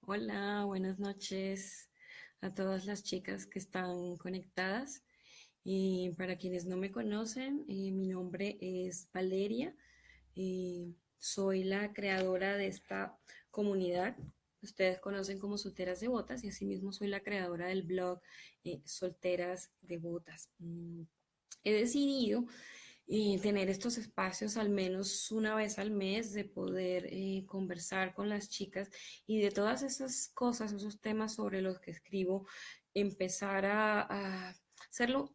Hola, buenas noches a todas las chicas que están conectadas. Y para quienes no me conocen, mi nombre es Valeria. Soy la creadora de esta comunidad. Ustedes conocen como Solteras Devotas y asimismo soy la creadora del blog Solteras Devotas. He decidido tener estos espacios al menos una vez al mes de poder conversar con las chicas y de todas esas cosas, esos temas sobre los que escribo, empezar a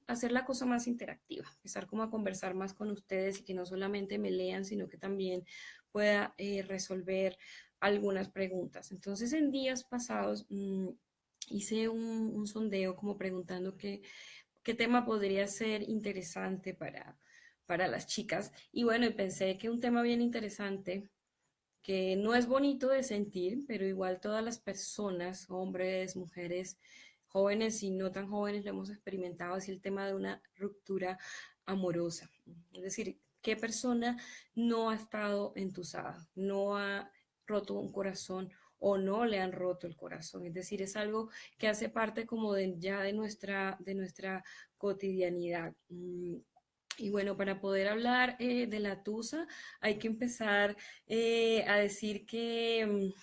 hacer la cosa más interactiva, empezar como a conversar más con ustedes y que no solamente me lean, sino que también pueda resolver algunas preguntas. Entonces, en días pasados hice un sondeo como preguntando qué tema podría ser interesante para las chicas. Y bueno, y pensé que un tema bien interesante, que no es bonito de sentir, pero igual todas las personas, hombres, mujeres, jóvenes y no tan jóvenes, lo hemos experimentado, es el tema de una ruptura amorosa. Es decir, ¿qué persona no ha estado entusada, no ha roto un corazón o no le han roto el corazón? Es decir, es algo que hace parte como de ya de nuestra cotidianidad. Y bueno, para poder hablar de la tusa, hay que empezar a decir que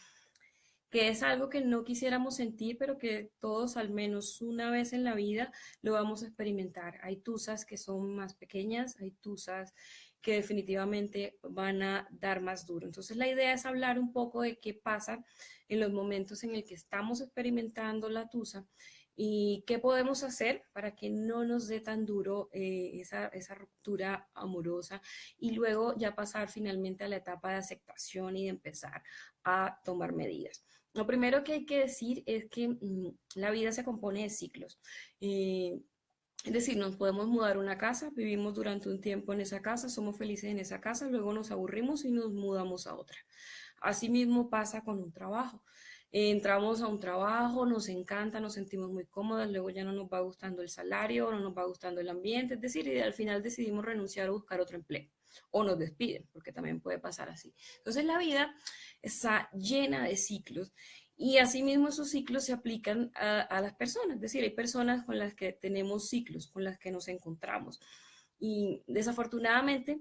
es algo que no quisiéramos sentir, pero que todos al menos una vez en la vida lo vamos a experimentar. Hay tusas que son más pequeñas, hay tusas que definitivamente van a dar más duro. Entonces la idea es hablar un poco de qué pasa en los momentos en el que estamos experimentando la tusa y qué podemos hacer para que no nos dé tan duro esa ruptura amorosa y luego ya pasar finalmente a la etapa de aceptación y de empezar a tomar medidas. Lo primero que hay que decir es que la vida se compone de ciclos. Eh, es decir, nos podemos mudar a una casa, vivimos durante un tiempo en esa casa, somos felices en esa casa, luego nos aburrimos y nos mudamos a otra. Asimismo pasa con un trabajo. Entramos a un trabajo, nos encanta, nos sentimos muy cómodas, luego ya no nos va gustando el salario, no nos va gustando el ambiente, es decir, y al final decidimos renunciar o buscar otro empleo. O nos despiden, porque también puede pasar así. Entonces la vida está llena de ciclos y asimismo esos ciclos se aplican a las personas, es decir, hay personas con las que tenemos ciclos, con las que nos encontramos. Y desafortunadamente,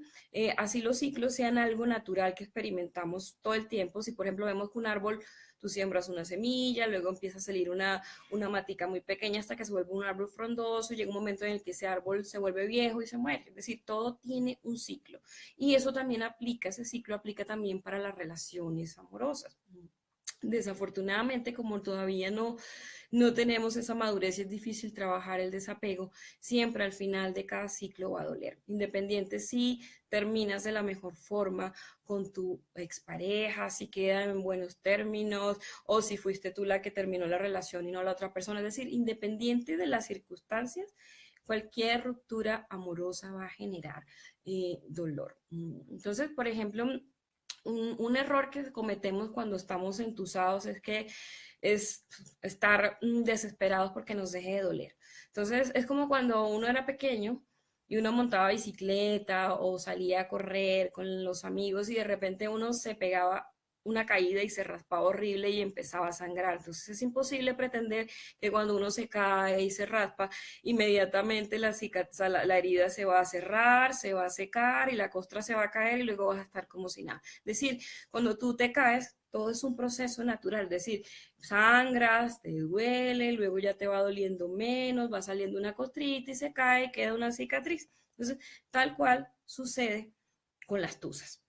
así los ciclos sean algo natural que experimentamos todo el tiempo. Si, por ejemplo, vemos que un árbol, tú siembras una semilla, luego empieza a salir una matica muy pequeña hasta que se vuelve un árbol frondoso, y llega un momento en el que ese árbol se vuelve viejo y se muere. Es decir, todo tiene un ciclo. Y eso también aplica, ese ciclo aplica también para las relaciones amorosas. Desafortunadamente, como todavía no tenemos esa madurez y es difícil trabajar el desapego, siempre al final de cada ciclo va a doler. Independiente si terminas de la mejor forma con tu expareja, si quedan en buenos términos o si fuiste tú la que terminó la relación y no la otra persona. Es decir, independiente de las circunstancias, cualquier ruptura amorosa va a generar dolor. Entonces, por ejemplo, un error que cometemos cuando estamos entusados es que es estar desesperados porque nos deje de doler. Entonces, es como cuando uno era pequeño y uno montaba bicicleta o salía a correr con los amigos y de repente uno se pegaba una caída y se raspaba horrible y empezaba a sangrar. Entonces es imposible pretender que cuando uno se cae y se raspa, inmediatamente la herida se va a cerrar, se va a secar y la costra se va a caer y luego vas a estar como si nada. Es decir, cuando tú te caes, todo es un proceso natural, es decir, sangras, te duele, luego ya te va doliendo menos, va saliendo una costritis, se cae, queda una cicatriz. Entonces, tal cual sucede con las tusas.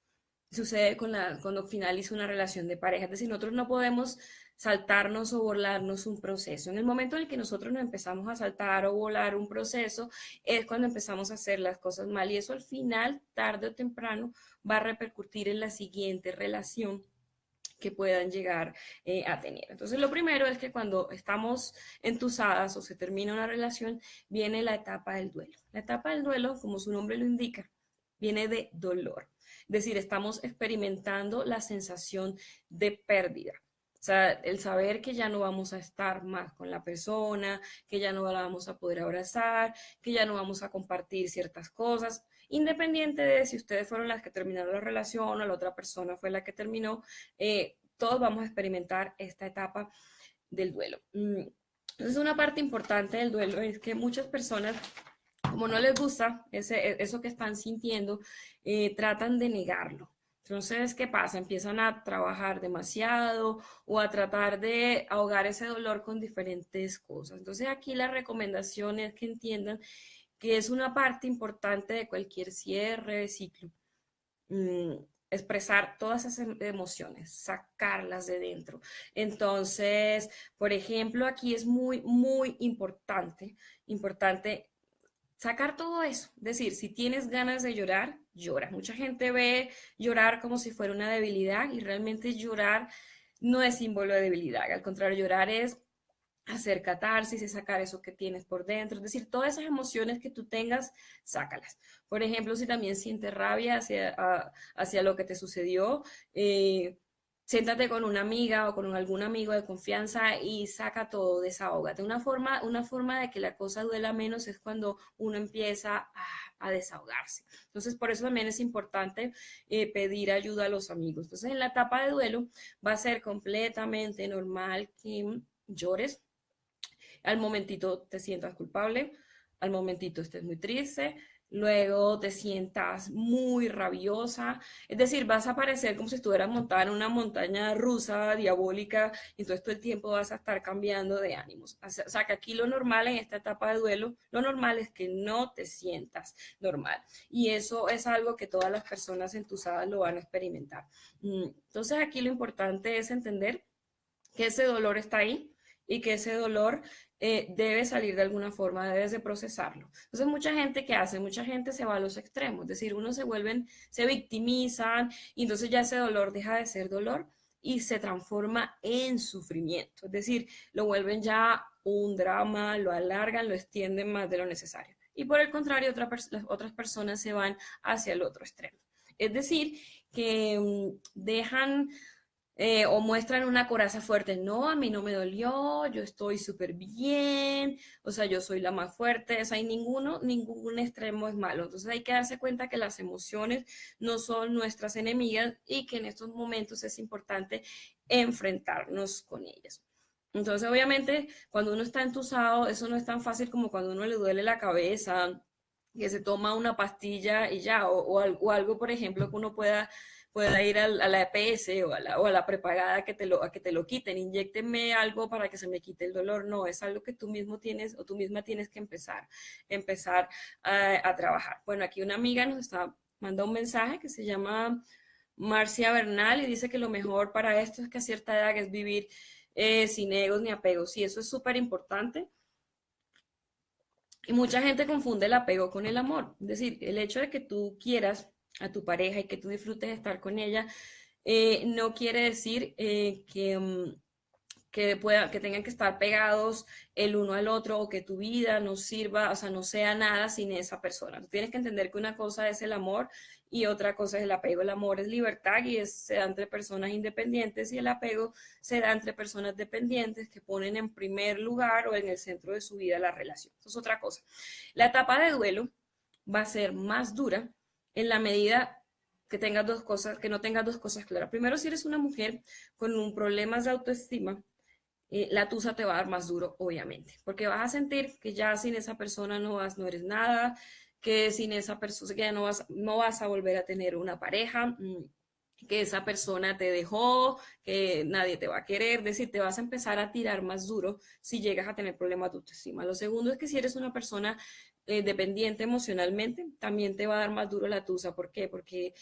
Sucede cuando finaliza una relación de pareja. Es decir, nosotros no podemos saltarnos o volarnos un proceso. En el momento en el que nosotros nos empezamos a saltar o volar un proceso, es cuando empezamos a hacer las cosas mal. Y eso al final, tarde o temprano, va a repercutir en la siguiente relación que puedan llegar a tener. Entonces, lo primero es que cuando estamos entusadas o se termina una relación, viene la etapa del duelo. La etapa del duelo, como su nombre lo indica, viene de dolor. Es decir, estamos experimentando la sensación de pérdida. O sea, el saber que ya no vamos a estar más con la persona, que ya no la vamos a poder abrazar, que ya no vamos a compartir ciertas cosas, independiente de si ustedes fueron las que terminaron la relación o la otra persona fue la que terminó, todos vamos a experimentar esta etapa del duelo. Entonces, una parte importante del duelo es que muchas personas, como no les gusta eso que están sintiendo, tratan de negarlo. Entonces, ¿qué pasa? Empiezan a trabajar demasiado o a tratar de ahogar ese dolor con diferentes cosas. Entonces, aquí la recomendación es que entiendan que es una parte importante de cualquier cierre de ciclo. Mm, expresar todas esas emociones, sacarlas de dentro. Entonces, por ejemplo, aquí es muy, muy importante sacar todo eso. Es decir, si tienes ganas de llorar, llora. Mucha gente ve llorar como si fuera una debilidad y realmente llorar no es símbolo de debilidad. Al contrario, llorar es hacer catarsis, es sacar eso que tienes por dentro. Es decir, todas esas emociones que tú tengas, sácalas. Por ejemplo, si también sientes rabia hacia lo que te sucedió, siéntate con una amiga o con algún amigo de confianza y saca todo, desahógate. Una forma de que la cosa duela menos es cuando uno empieza a desahogarse. Entonces, por eso también es importante pedir ayuda a los amigos. Entonces, en la etapa de duelo va a ser completamente normal que llores, al momentito te sientas culpable, al momentito estés muy triste, luego te sientas muy rabiosa, es decir, vas a parecer como si estuvieras montada en una montaña rusa diabólica, y entonces todo el tiempo vas a estar cambiando de ánimos. O sea, que aquí lo normal en esta etapa de duelo, lo normal es que no te sientas normal, y eso es algo que todas las personas entusadas lo van a experimentar. Entonces aquí lo importante es entender que ese dolor está ahí y que ese dolor debe salir de alguna forma, debes de procesarlo. Entonces, mucha gente que hace, mucha gente se va a los extremos, es decir, uno se victimizan y entonces ya ese dolor deja de ser dolor y se transforma en sufrimiento, es decir, lo vuelven ya un drama, lo alargan, lo extienden más de lo necesario. Y por el contrario, las otras personas se van hacia el otro extremo. Es decir, que dejan o muestran una coraza fuerte. No, a mí no me dolió, yo estoy súper bien, o sea, yo soy la más fuerte, o sea, ningún extremo es malo. Entonces hay que darse cuenta que las emociones no son nuestras enemigas y que en estos momentos es importante enfrentarnos con ellas. Entonces, obviamente, cuando uno está entusado, eso no es tan fácil como cuando uno le duele la cabeza, que se toma una pastilla y ya, o algo, por ejemplo, que uno pueda ir a la EPS o a la prepagada a que te lo quiten, inyéctenme algo para que se me quite el dolor. No, es algo que tú mismo tienes o tú misma tienes que empezar a trabajar. Bueno, aquí una amiga nos está manda un mensaje que se llama Marcia Bernal y dice que lo mejor para esto es que a cierta edad es vivir sin egos ni apegos. Y eso es súper importante. Y mucha gente confunde el apego con el amor. Es decir, el hecho de que tú quieras a tu pareja y que tú disfrutes de estar con ella, no quiere decir que tengan que estar pegados el uno al otro o que tu vida no sirva, o sea, no sea nada sin esa persona. Tú tienes que entender que una cosa es el amor y otra cosa es el apego. El amor es libertad y se da entre personas independientes, y el apego se da entre personas dependientes que ponen en primer lugar o en el centro de su vida la relación. Eso es otra cosa. La etapa de duelo va a ser más dura en la medida que no tengas dos cosas claras. Primero, si eres una mujer con un problemas de autoestima, la tusa te va a dar más duro, obviamente, porque vas a sentir que ya sin esa persona no eres nada, que sin esa persona, que ya no vas a volver a tener una pareja, que esa persona te dejó, que nadie te va a querer, es decir, te vas a empezar a tirar más duro si llegas a tener problemas de autoestima. Lo segundo es que si eres una persona dependiente emocionalmente, también te va a dar más duro la tusa. ¿Por qué? Porque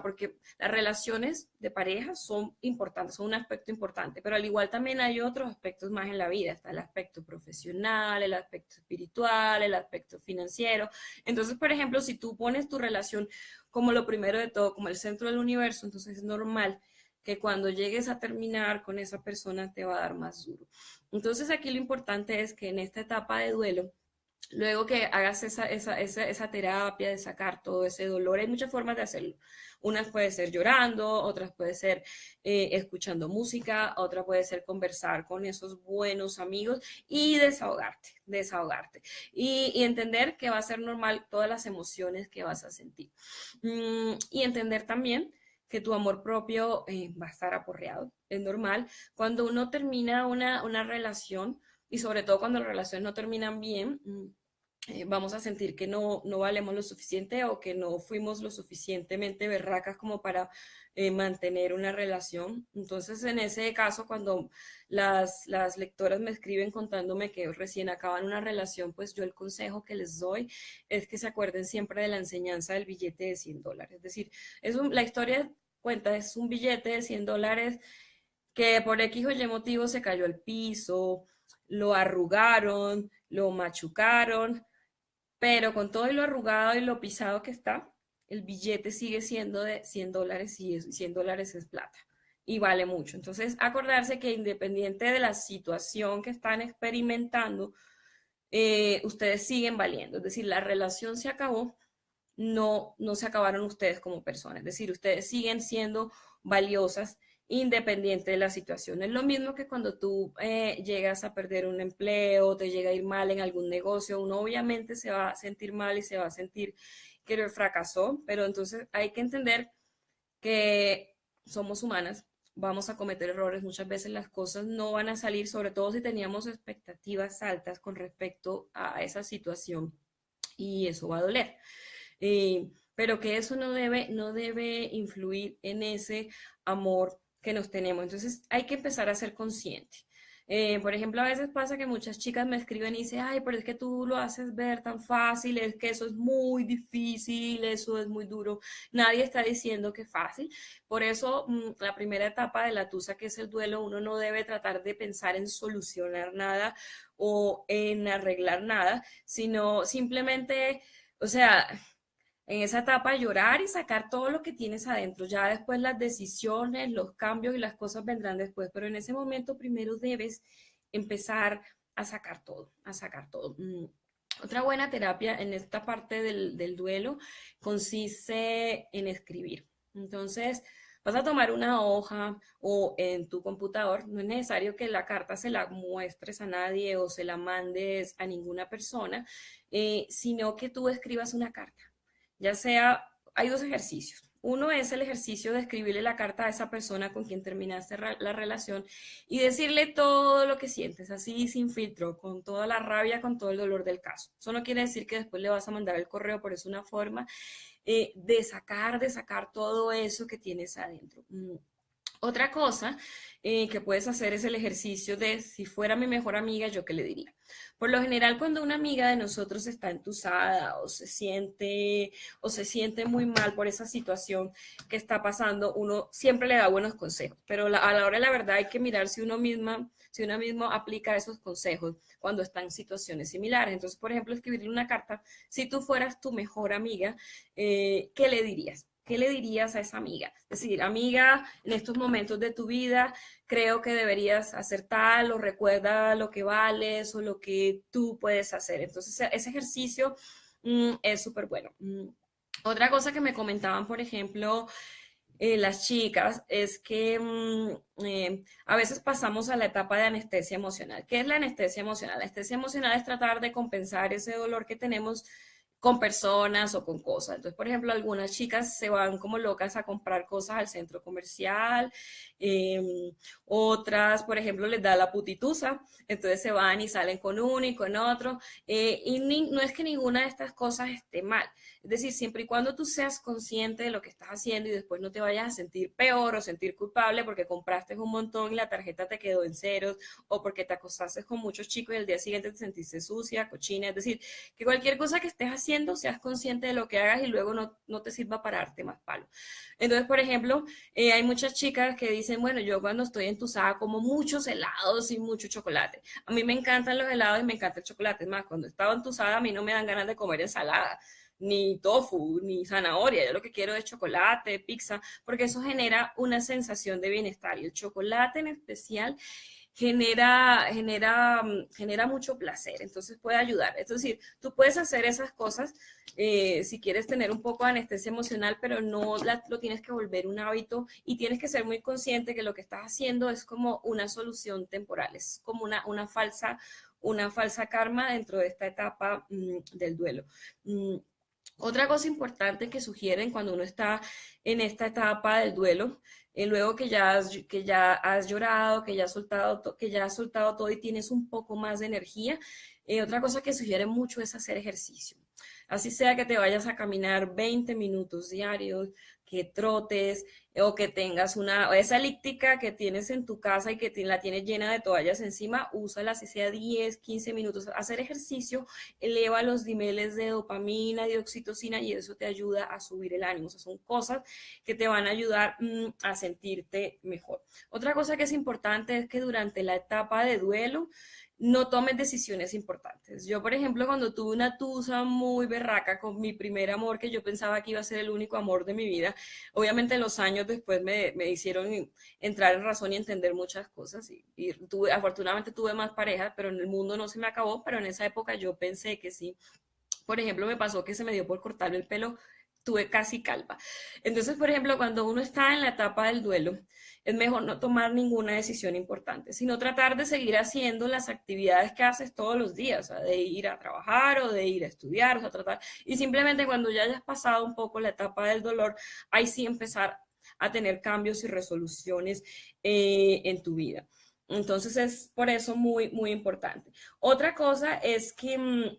porque las relaciones de pareja son importantes, son un aspecto importante, pero al igual también hay otros aspectos más en la vida. Está el aspecto profesional, el aspecto espiritual, el aspecto financiero. Entonces, por ejemplo, si tú pones tu relación como lo primero de todo, como el centro del universo, entonces es normal que cuando llegues a terminar con esa persona te va a dar más duro. Entonces aquí lo importante es que en esta etapa de duelo, luego que hagas esa terapia de sacar todo ese dolor, hay muchas formas de hacerlo. Unas puede ser llorando, otras puede ser escuchando música, otra puede ser conversar con esos buenos amigos y desahogarte. Y entender que va a ser normal todas las emociones que vas a sentir. Y entender también que tu amor propio va a estar aporreado. Es normal. Cuando uno termina una relación, y sobre todo cuando las relaciones no terminan bien, vamos a sentir que no valemos lo suficiente o que no fuimos lo suficientemente berracas como para mantener una relación. Entonces, en ese caso, cuando las lectoras me escriben contándome que recién acaban una relación, pues yo el consejo que les doy es que se acuerden siempre de la enseñanza del billete de $100. Es decir, la historia cuenta, es un billete de $100 que por X o Y motivo se cayó al piso, lo arrugaron, lo machucaron, pero con todo y lo arrugado y lo pisado que está, el billete sigue siendo de $100 y $100 es plata y vale mucho. Entonces, acordarse que independiente de la situación que están experimentando, ustedes siguen valiendo. Es decir, la relación se acabó, no se acabaron ustedes como personas. Es decir, ustedes siguen siendo valiosas independiente de la situación. Es lo mismo que cuando tú llegas a perder un empleo, te llega a ir mal en algún negocio, uno obviamente se va a sentir mal y se va a sentir que fracasó, pero entonces hay que entender que somos humanas, vamos a cometer errores, muchas veces las cosas no van a salir, sobre todo si teníamos expectativas altas con respecto a esa situación y eso va a doler. Pero que eso no debe influir en ese amor que nos tenemos. Entonces hay que empezar a ser consciente. Por ejemplo, a veces pasa que muchas chicas me escriben y dicen, ay, pero es que tú lo haces ver tan fácil, es que eso es muy difícil, eso es muy duro. Nadie está diciendo que es fácil. Por eso, la primera etapa de la tusa, que es el duelo, uno no debe tratar de pensar en solucionar nada o en arreglar nada, sino simplemente, o sea, en esa etapa llorar y sacar todo lo que tienes adentro. Ya después las decisiones, los cambios y las cosas vendrán después, pero en ese momento primero debes empezar a sacar todo, a sacar todo. Otra buena terapia en esta parte del duelo consiste en escribir. Entonces, vas a tomar una hoja o en tu computador, no es necesario que la carta se la muestres a nadie o se la mandes a ninguna persona, sino que tú escribas una carta. Ya sea, hay dos ejercicios. Uno es el ejercicio de escribirle la carta a esa persona con quien terminaste la relación y decirle todo lo que sientes, así sin filtro, con toda la rabia, con todo el dolor del caso. Eso no quiere decir que después le vas a mandar el correo, pero es una forma de sacar todo eso que tienes adentro. Otra cosa que puedes hacer es el ejercicio de si fuera mi mejor amiga, ¿yo qué le diría? Por lo general, cuando una amiga de nosotros está entusada o se siente muy mal por esa situación que está pasando, uno siempre le da buenos consejos, pero a la hora de la verdad hay que mirar si uno mismo aplica esos consejos cuando está en situaciones similares. Entonces, por ejemplo, escribirle una carta, si tú fueras tu mejor amiga, ¿qué le dirías? ¿Qué le dirías a esa amiga? Es decir, amiga, en estos momentos de tu vida creo que deberías hacer tal o recuerda lo que vales o lo que tú puedes hacer. Entonces, ese ejercicio es súper bueno. Otra cosa que me comentaban, por ejemplo, las chicas, es que a veces pasamos a la etapa de anestesia emocional. ¿Qué es la anestesia emocional? La anestesia emocional es tratar de compensar ese dolor que tenemos con personas o con cosas. Entonces, por ejemplo, algunas chicas se van como locas a comprar cosas al centro comercial, otras, por ejemplo, les da la putitusa, entonces se van y salen con uno y con otro, y no es que ninguna de estas cosas esté mal, es decir, siempre y cuando tú seas consciente de lo que estás haciendo y después no te vayas a sentir peor o sentir culpable porque compraste un montón y la tarjeta te quedó en ceros o porque te acostaste con muchos chicos y el día siguiente te sentiste sucia, cochina, es decir, que cualquier cosa que estés haciendo seas consciente de lo que hagas y luego no te sirva para darte más palo. Entonces, por ejemplo, hay muchas chicas que dicen, bueno, yo cuando estoy entusada como muchos helados y mucho chocolate. A mí me encantan los helados y me encanta el chocolate. Es más, cuando estaba entusada a mí no me dan ganas de comer ensalada, ni tofu, ni zanahoria. Yo lo que quiero es chocolate, pizza, porque eso genera una sensación de bienestar. Y el chocolate en especial genera mucho placer, entonces puede ayudar. Es decir, tú puedes hacer esas cosas si quieres tener un poco de anestesia emocional, pero no lo tienes que volver un hábito y tienes que ser muy consciente que lo que estás haciendo es como una solución temporal, es como una falsa karma dentro de esta etapa del duelo. Otra cosa importante que sugieren cuando uno está en esta etapa del duelo, luego que ya has llorado, que ya has soltado todo y tienes un poco más de energía, otra cosa que sugieren mucho es hacer ejercicio. Así sea que te vayas a caminar 20 minutos diarios, que trotes o que tengas una, esa elíptica que tienes en tu casa y que la tienes llena de toallas encima, úsala así sea 10, 15 minutos. Hacer ejercicio eleva los niveles de dopamina, de oxitocina y eso te ayuda a subir el ánimo. O sea, son cosas que te van a ayudar a sentirte mejor. Otra cosa que es importante es que durante la etapa de duelo no tomes decisiones importantes. Yo, por ejemplo, cuando tuve una tusa muy berraca con mi primer amor, que yo pensaba que iba a ser el único amor de mi vida, obviamente los años después me hicieron entrar en razón y entender muchas cosas. Afortunadamente tuve más parejas, pero en el mundo no se me acabó, pero en esa época yo pensé que sí. Por ejemplo, me pasó que se me dio por cortarme el pelo, tuve casi calva. Entonces, por ejemplo, cuando uno está en la etapa del duelo, es mejor no tomar ninguna decisión importante, sino tratar de seguir haciendo las actividades que haces todos los días, o sea, de ir a trabajar o de ir a estudiar, o sea, tratar, y simplemente cuando ya hayas pasado un poco la etapa del dolor, ahí sí empezar a tener cambios y resoluciones en tu vida. Entonces es por eso muy, muy importante. Otra cosa es que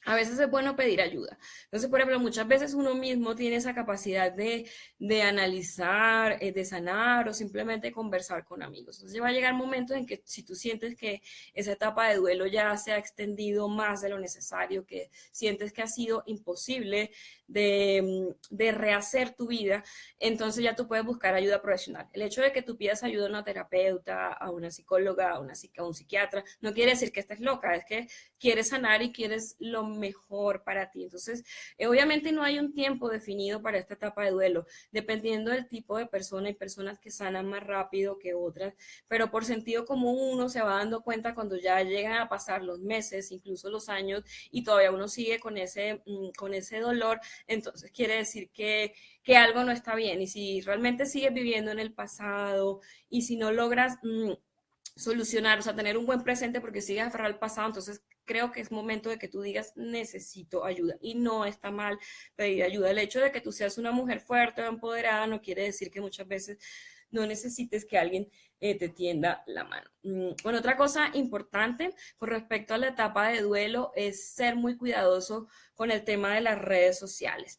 a veces es bueno pedir ayuda. Entonces, por ejemplo, muchas veces uno mismo tiene esa capacidad de analizar, de sanar o simplemente conversar con amigos. Entonces, va a llegar momentos en que si tú sientes que esa etapa de duelo ya se ha extendido más de lo necesario, que sientes que ha sido imposible de rehacer tu vida, entonces ya tú puedes buscar ayuda profesional. El hecho de que tú pidas ayuda a una terapeuta, a una psicóloga, a un psiquiatra, no quiere decir que estés loca, es que quieres sanar y quieres lo mejor para ti. Entonces, obviamente no hay un tiempo definido para esta etapa de duelo, dependiendo del tipo de persona. Hay personas que sanan más rápido que otras, pero por sentido común uno se va dando cuenta cuando ya llegan a pasar los meses, incluso los años, y todavía uno sigue con ese dolor, entonces quiere decir que algo no está bien. Y si realmente sigues viviendo en el pasado y si no logras solucionar, o sea, tener un buen presente porque sigues aferrado al pasado, entonces creo que es momento de que tú digas necesito ayuda y no está mal pedir ayuda. El hecho de que tú seas una mujer fuerte o empoderada no quiere decir que muchas veces no necesites que alguien te tienda la mano. Bueno, otra cosa importante con respecto a la etapa de duelo es ser muy cuidadoso con el tema de las redes sociales.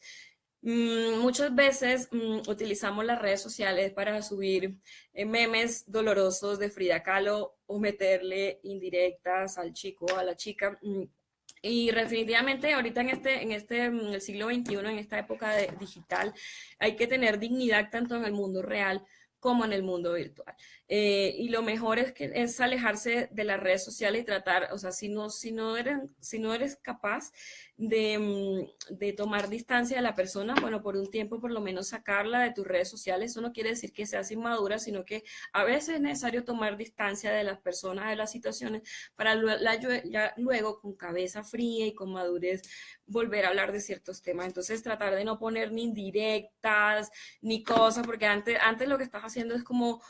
Muchas veces utilizamos las redes sociales para subir memes dolorosos de Frida Kahlo o meterle indirectas al chico o a la chica. Y definitivamente ahorita en el siglo XXI, en esta época digital, hay que tener dignidad tanto en el mundo real como en el mundo virtual. Y lo mejor es alejarse de las redes sociales y tratar, o sea, si no eres capaz de tomar distancia de la persona, bueno, por un tiempo por lo menos sacarla de tus redes sociales. Eso no quiere decir que seas inmadura, sino que a veces es necesario tomar distancia de las personas, de las situaciones, para ya luego con cabeza fría y con madurez volver a hablar de ciertos temas. Entonces tratar de no poner ni indirectas ni cosas, porque antes lo que estás haciendo es como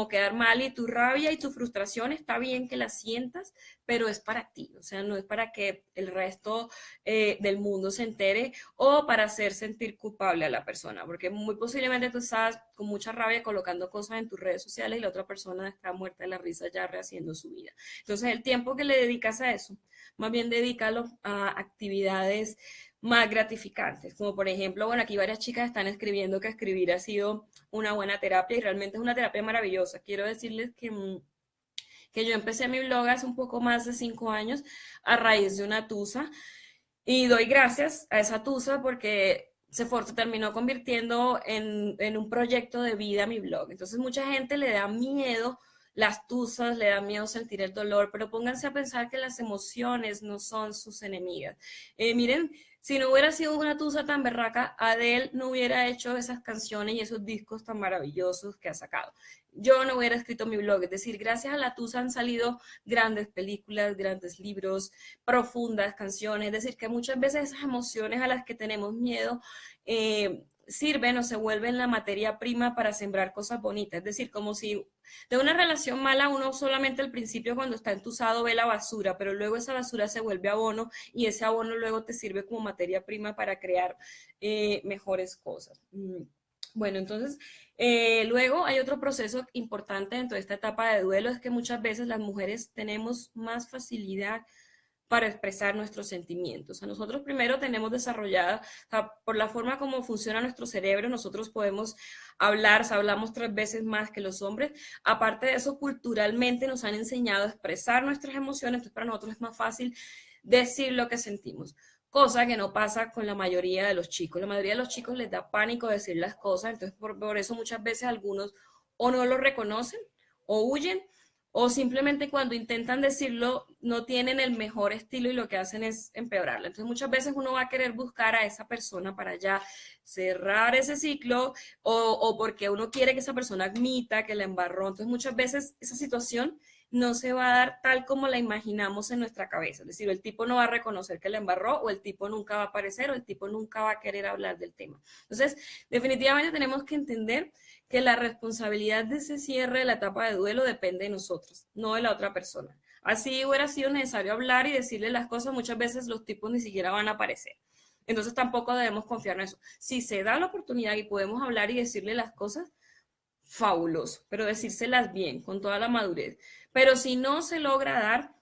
quedar mal, y tu rabia y tu frustración está bien que la sientas, pero es para ti, o sea, no es para que el resto del mundo se entere o para hacer sentir culpable a la persona, porque muy posiblemente tú estás con mucha rabia colocando cosas en tus redes sociales y la otra persona está muerta de la risa ya rehaciendo su vida. Entonces el tiempo que le dedicas a eso, más bien dedícalo a actividades más gratificantes, como por ejemplo, bueno, aquí varias chicas están escribiendo que escribir ha sido una buena terapia y realmente es una terapia maravillosa. Quiero decirles que yo empecé mi blog hace un poco más de 5 años a raíz de una tusa y doy gracias a esa tusa porque se terminó convirtiendo en un proyecto de vida mi blog. Entonces mucha gente le da miedo las tusas, le da miedo sentir el dolor, pero pónganse a pensar que las emociones no son sus enemigas. Miren, si no hubiera sido una tusa tan berraca, Adele no hubiera hecho esas canciones y esos discos tan maravillosos que ha sacado. Yo no hubiera escrito mi blog, es decir, gracias a la tusa han salido grandes películas, grandes libros, profundas canciones, es decir, que muchas veces esas emociones a las que tenemos miedo sirven o se vuelven la materia prima para sembrar cosas bonitas. Es decir, como si de una relación mala uno solamente al principio cuando está entusado ve la basura, pero luego esa basura se vuelve abono y ese abono luego te sirve como materia prima para crear mejores cosas. Bueno, entonces, luego hay otro proceso importante dentro de esta etapa de duelo, es que muchas veces las mujeres tenemos más facilidad para expresar nuestros sentimientos. A nosotros primero tenemos desarrollada, o sea, por la forma como funciona nuestro cerebro, nosotros podemos hablar, o sea, hablamos 3 veces más que los hombres. Aparte de eso, culturalmente nos han enseñado a expresar nuestras emociones, entonces para nosotros es más fácil decir lo que sentimos. Cosa que no pasa con la mayoría de los chicos. La mayoría de los chicos les da pánico decir las cosas, entonces por eso muchas veces algunos o no lo reconocen o huyen o simplemente cuando intentan decirlo no tienen el mejor estilo y lo que hacen es empeorarlo. Entonces muchas veces uno va a querer buscar a esa persona para ya cerrar ese ciclo o porque uno quiere que esa persona admita que la embarró. Entonces muchas veces esa situación no se va a dar tal como la imaginamos en nuestra cabeza. Es decir, el tipo no va a reconocer que la embarró o el tipo nunca va a aparecer o el tipo nunca va a querer hablar del tema. Entonces, definitivamente tenemos que entender que la responsabilidad de ese cierre de la etapa de duelo depende de nosotros, no de la otra persona. Así hubiera sido necesario hablar y decirle las cosas, muchas veces los tipos ni siquiera van a aparecer. Entonces tampoco debemos confiar en eso. Si se da la oportunidad y podemos hablar y decirle las cosas, fabuloso, pero decírselas bien, con toda la madurez. Pero si no se logra dar,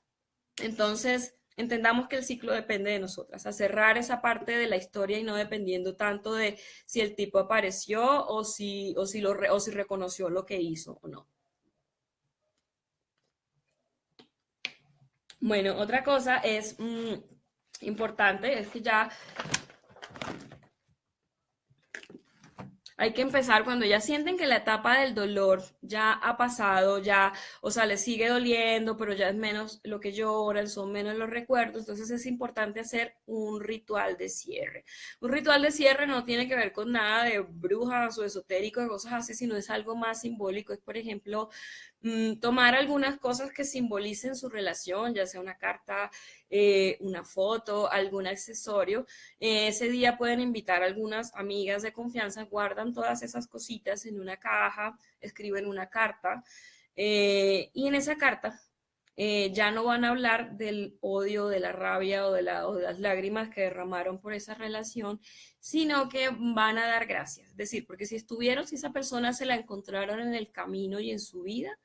entonces entendamos que el ciclo depende de nosotras, a cerrar esa parte de la historia y no dependiendo tanto de si el tipo apareció o si reconoció lo que hizo o no. Bueno, otra cosa es importante, es que ya hay que empezar cuando ya sienten que la etapa del dolor ya ha pasado, ya, o sea, les sigue doliendo, pero ya es menos lo que lloran, son menos los recuerdos, entonces es importante hacer un ritual de cierre. Un ritual de cierre no tiene que ver con nada de brujas o esotérico, de cosas así, sino es algo más simbólico, es por ejemplo tomar algunas cosas que simbolicen su relación, ya sea una carta, una foto, algún accesorio. Ese día pueden invitar a algunas amigas de confianza, guardan todas esas cositas en una caja, escriben una carta y en esa carta ya no van a hablar del odio, de la rabia o de las lágrimas que derramaron por esa relación, sino que van a dar gracias. Es decir, porque si estuvieron, si esa persona se la encontraron en el camino y en su vida,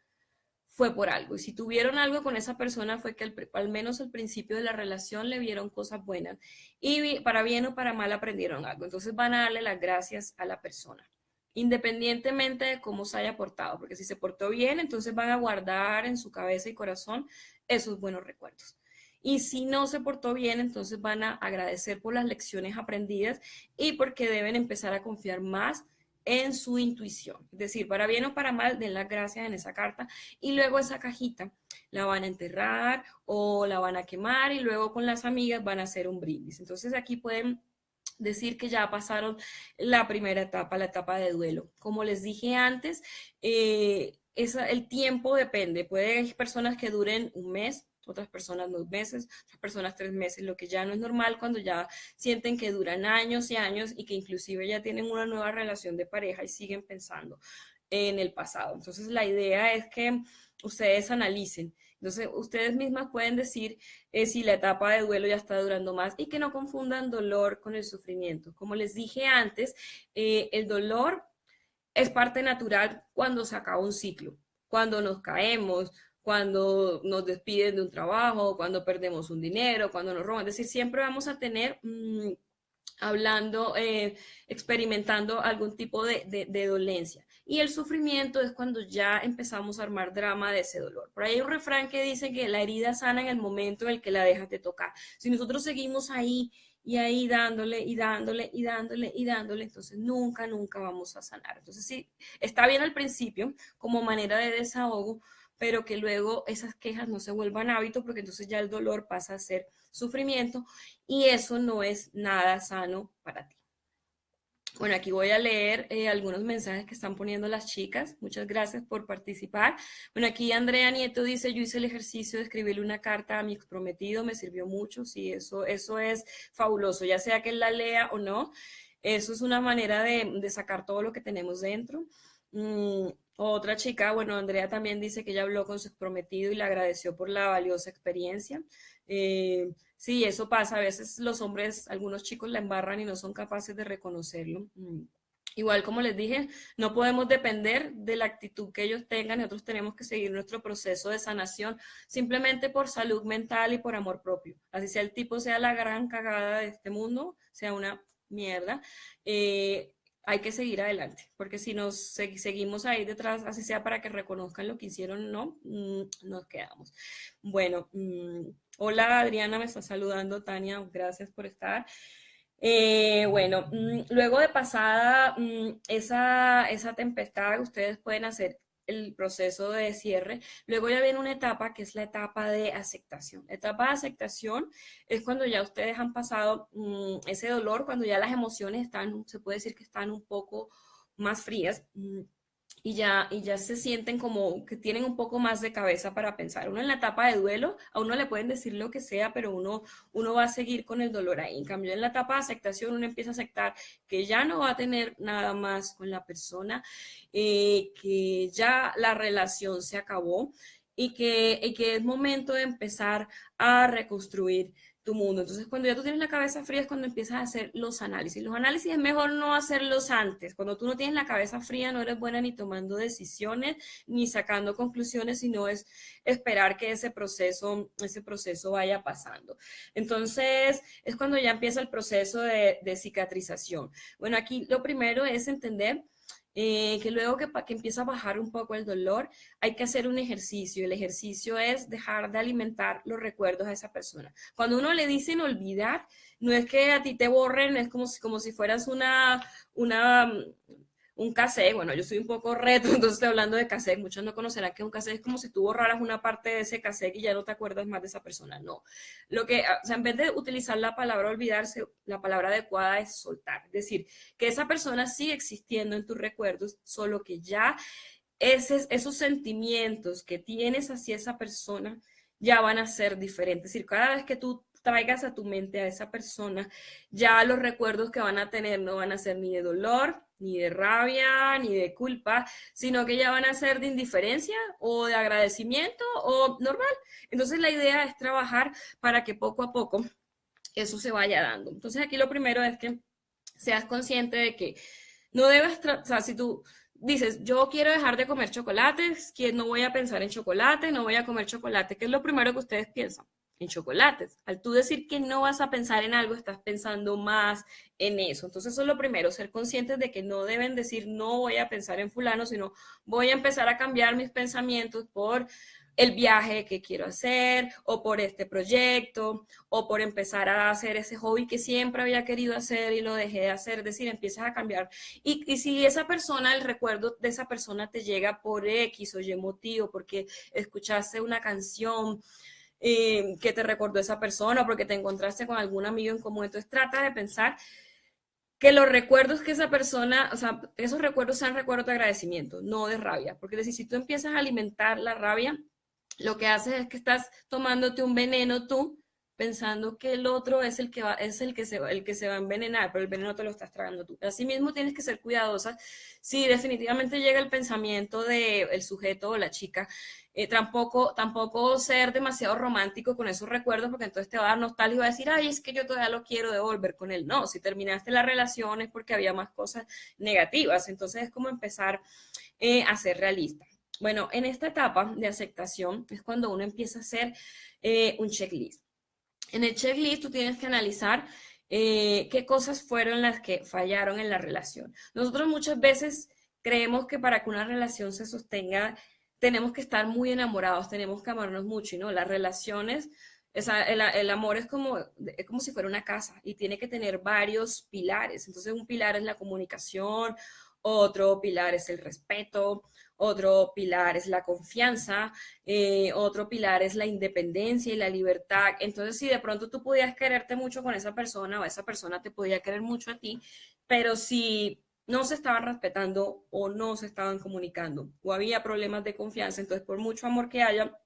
fue por algo. Y si tuvieron algo con esa persona fue que al menos al principio de la relación le vieron cosas buenas y para bien o para mal aprendieron algo. Entonces van a darle las gracias a la persona, independientemente de cómo se haya portado, porque si se portó bien, entonces van a guardar en su cabeza y corazón esos buenos recuerdos. Y si no se portó bien, entonces van a agradecer por las lecciones aprendidas y porque deben empezar a confiar más en su intuición. Es decir, para bien o para mal, den las gracias en esa carta y luego esa cajita la van a enterrar o la van a quemar y luego con las amigas van a hacer un brindis. Entonces aquí pueden decir que ya pasaron la primera etapa, la etapa de duelo. Como les dije antes, el tiempo depende. Puede haber personas que duren un mes, otras personas 2 meses, otras personas 3 meses, lo que ya no es normal cuando ya sienten que duran años y años y que inclusive ya tienen una nueva relación de pareja y siguen pensando en el pasado. Entonces la idea es que ustedes analicen. Entonces ustedes mismas pueden decir si la etapa de duelo ya está durando más y que no confundan dolor con el sufrimiento. Como les dije antes, el dolor es parte natural cuando se acaba un ciclo, cuando nos caemos, cuando nos despiden de un trabajo, cuando perdemos un dinero, cuando nos roban. Es decir, siempre vamos a tener hablando, experimentando algún tipo de dolencia. Y el sufrimiento es cuando ya empezamos a armar drama de ese dolor. Por ahí hay un refrán que dice que la herida sana en el momento en el que la dejas de tocar. Si nosotros seguimos ahí y ahí dándole y dándole y dándole y dándole, entonces nunca, nunca vamos a sanar. Entonces sí, está bien al principio como manera de desahogo, pero que luego esas quejas no se vuelvan hábito porque entonces ya el dolor pasa a ser sufrimiento y eso no es nada sano para ti. Bueno, aquí voy a leer algunos mensajes que están poniendo las chicas. Muchas gracias por participar. Bueno, aquí Andrea Nieto dice, yo hice el ejercicio de escribirle una carta a mi exprometido, me sirvió mucho. Sí, eso es fabuloso, ya sea que él la lea o no. Eso es una manera de sacar todo lo que tenemos dentro. Otra chica, bueno, Andrea también dice que ella habló con su prometido y le agradeció por la valiosa experiencia. Sí, eso pasa. A veces los hombres, algunos chicos la embarran y no son capaces de reconocerlo. Igual como les dije, no podemos depender de la actitud que ellos tengan, nosotros tenemos que seguir nuestro proceso de sanación simplemente por salud mental y por amor propio. Así sea el tipo sea la gran cagada de este mundo, sea una mierda, hay que seguir adelante, porque si seguimos ahí detrás, así sea para que reconozcan lo que hicieron o no, nos quedamos. Bueno, hola Adriana, me está saludando, Tania, gracias por estar. Bueno, luego de pasada esa tempestad, ustedes pueden hacer el proceso de cierre. Luego ya viene una etapa que es la etapa de aceptación. La etapa de aceptación es cuando ya ustedes han pasado ese dolor, cuando ya las emociones están, se puede decir que están un poco más frías. Y ya se sienten como que tienen un poco más de cabeza para pensar. Uno en la etapa de duelo, a uno le pueden decir lo que sea, pero uno va a seguir con el dolor ahí. En cambio, en la etapa de aceptación, uno empieza a aceptar que ya no va a tener nada más con la persona, que ya la relación se acabó y que es momento de empezar a reconstruir tu mundo. Entonces, cuando ya tú tienes la cabeza fría es cuando empiezas a hacer los análisis. Los análisis es mejor no hacerlos antes. Cuando tú no tienes la cabeza fría, no eres buena ni tomando decisiones, ni sacando conclusiones, sino es esperar que ese proceso vaya pasando. Entonces, es cuando ya empieza el proceso de cicatrización. Bueno, aquí lo primero es entender que luego que empieza a bajar un poco el dolor, hay que hacer un ejercicio. El ejercicio es dejar de alimentar los recuerdos a esa persona. Cuando uno le dicen olvidar, no es que a ti te borren, es como si fueras un cassette. Bueno, yo soy un poco retro, entonces estoy hablando de cassette. Muchos no conocerán que un cassette es como si tú borraras una parte de ese cassette y ya no te acuerdas más de esa persona. No. O sea, en vez de utilizar la palabra olvidarse, la palabra adecuada es soltar. Es decir, que esa persona sigue existiendo en tus recuerdos, solo que ya esos sentimientos que tienes hacia esa persona ya van a ser diferentes. Es decir, cada vez que tú traigas a tu mente a esa persona, ya los recuerdos que van a tener no van a ser ni de dolor, ni de rabia, ni de culpa, sino que ya van a ser de indiferencia o de agradecimiento o normal. Entonces la idea es trabajar para que poco a poco eso se vaya dando. Entonces aquí lo primero es que seas consciente de que no debes, o sea, si tú dices, yo quiero dejar de comer chocolates, que no voy a pensar en chocolate, no voy a comer chocolate, ¿qué es lo primero que ustedes piensan? En chocolates. Al tú decir que no vas a pensar en algo, estás pensando más en eso. Entonces eso es lo primero, ser conscientes de que no deben decir no voy a pensar en fulano, sino voy a empezar a cambiar mis pensamientos por el viaje que quiero hacer o por este proyecto o por empezar a hacer ese hobby que siempre había querido hacer y lo dejé de hacer. Es decir, empiezas a cambiar. Y si esa persona, el recuerdo de esa persona te llega por X o Y motivo, porque escuchaste una canción que te recordó esa persona, porque te encontraste con algún amigo en común, entonces trata de pensar que los recuerdos que esa persona, o sea, esos recuerdos sean recuerdos de agradecimiento, no de rabia, porque es decir, si tú empiezas a alimentar la rabia, lo que haces es que estás tomándote un veneno tú, pensando que el otro es el que se va a envenenar, pero el veneno te lo estás tragando tú. Asimismo, tienes que ser cuidadosa si definitivamente llega el pensamiento del sujeto o la chica. Tampoco ser demasiado romántico con esos recuerdos, porque entonces te va a dar nostalgia y va a decir, ay, es que yo todavía lo quiero devolver con él. No, si terminaste la relación es porque había más cosas negativas. Entonces es como empezar a ser realista. Bueno, en esta etapa de aceptación es cuando uno empieza a hacer un checklist. En el checklist tú tienes que analizar qué cosas fueron las que fallaron en la relación. Nosotros muchas veces creemos que para que una relación se sostenga tenemos que estar muy enamorados, tenemos que amarnos mucho y no, las relaciones, el amor es como si fuera una casa y tiene que tener varios pilares. Entonces un pilar es la comunicación, otro pilar es el respeto, otro pilar es la confianza, otro pilar es la independencia y la libertad. Entonces, si de pronto tú podías quererte mucho con esa persona o esa persona te podía querer mucho a ti, pero si no se estaban respetando o no se estaban comunicando o había problemas de confianza, entonces por mucho amor que haya,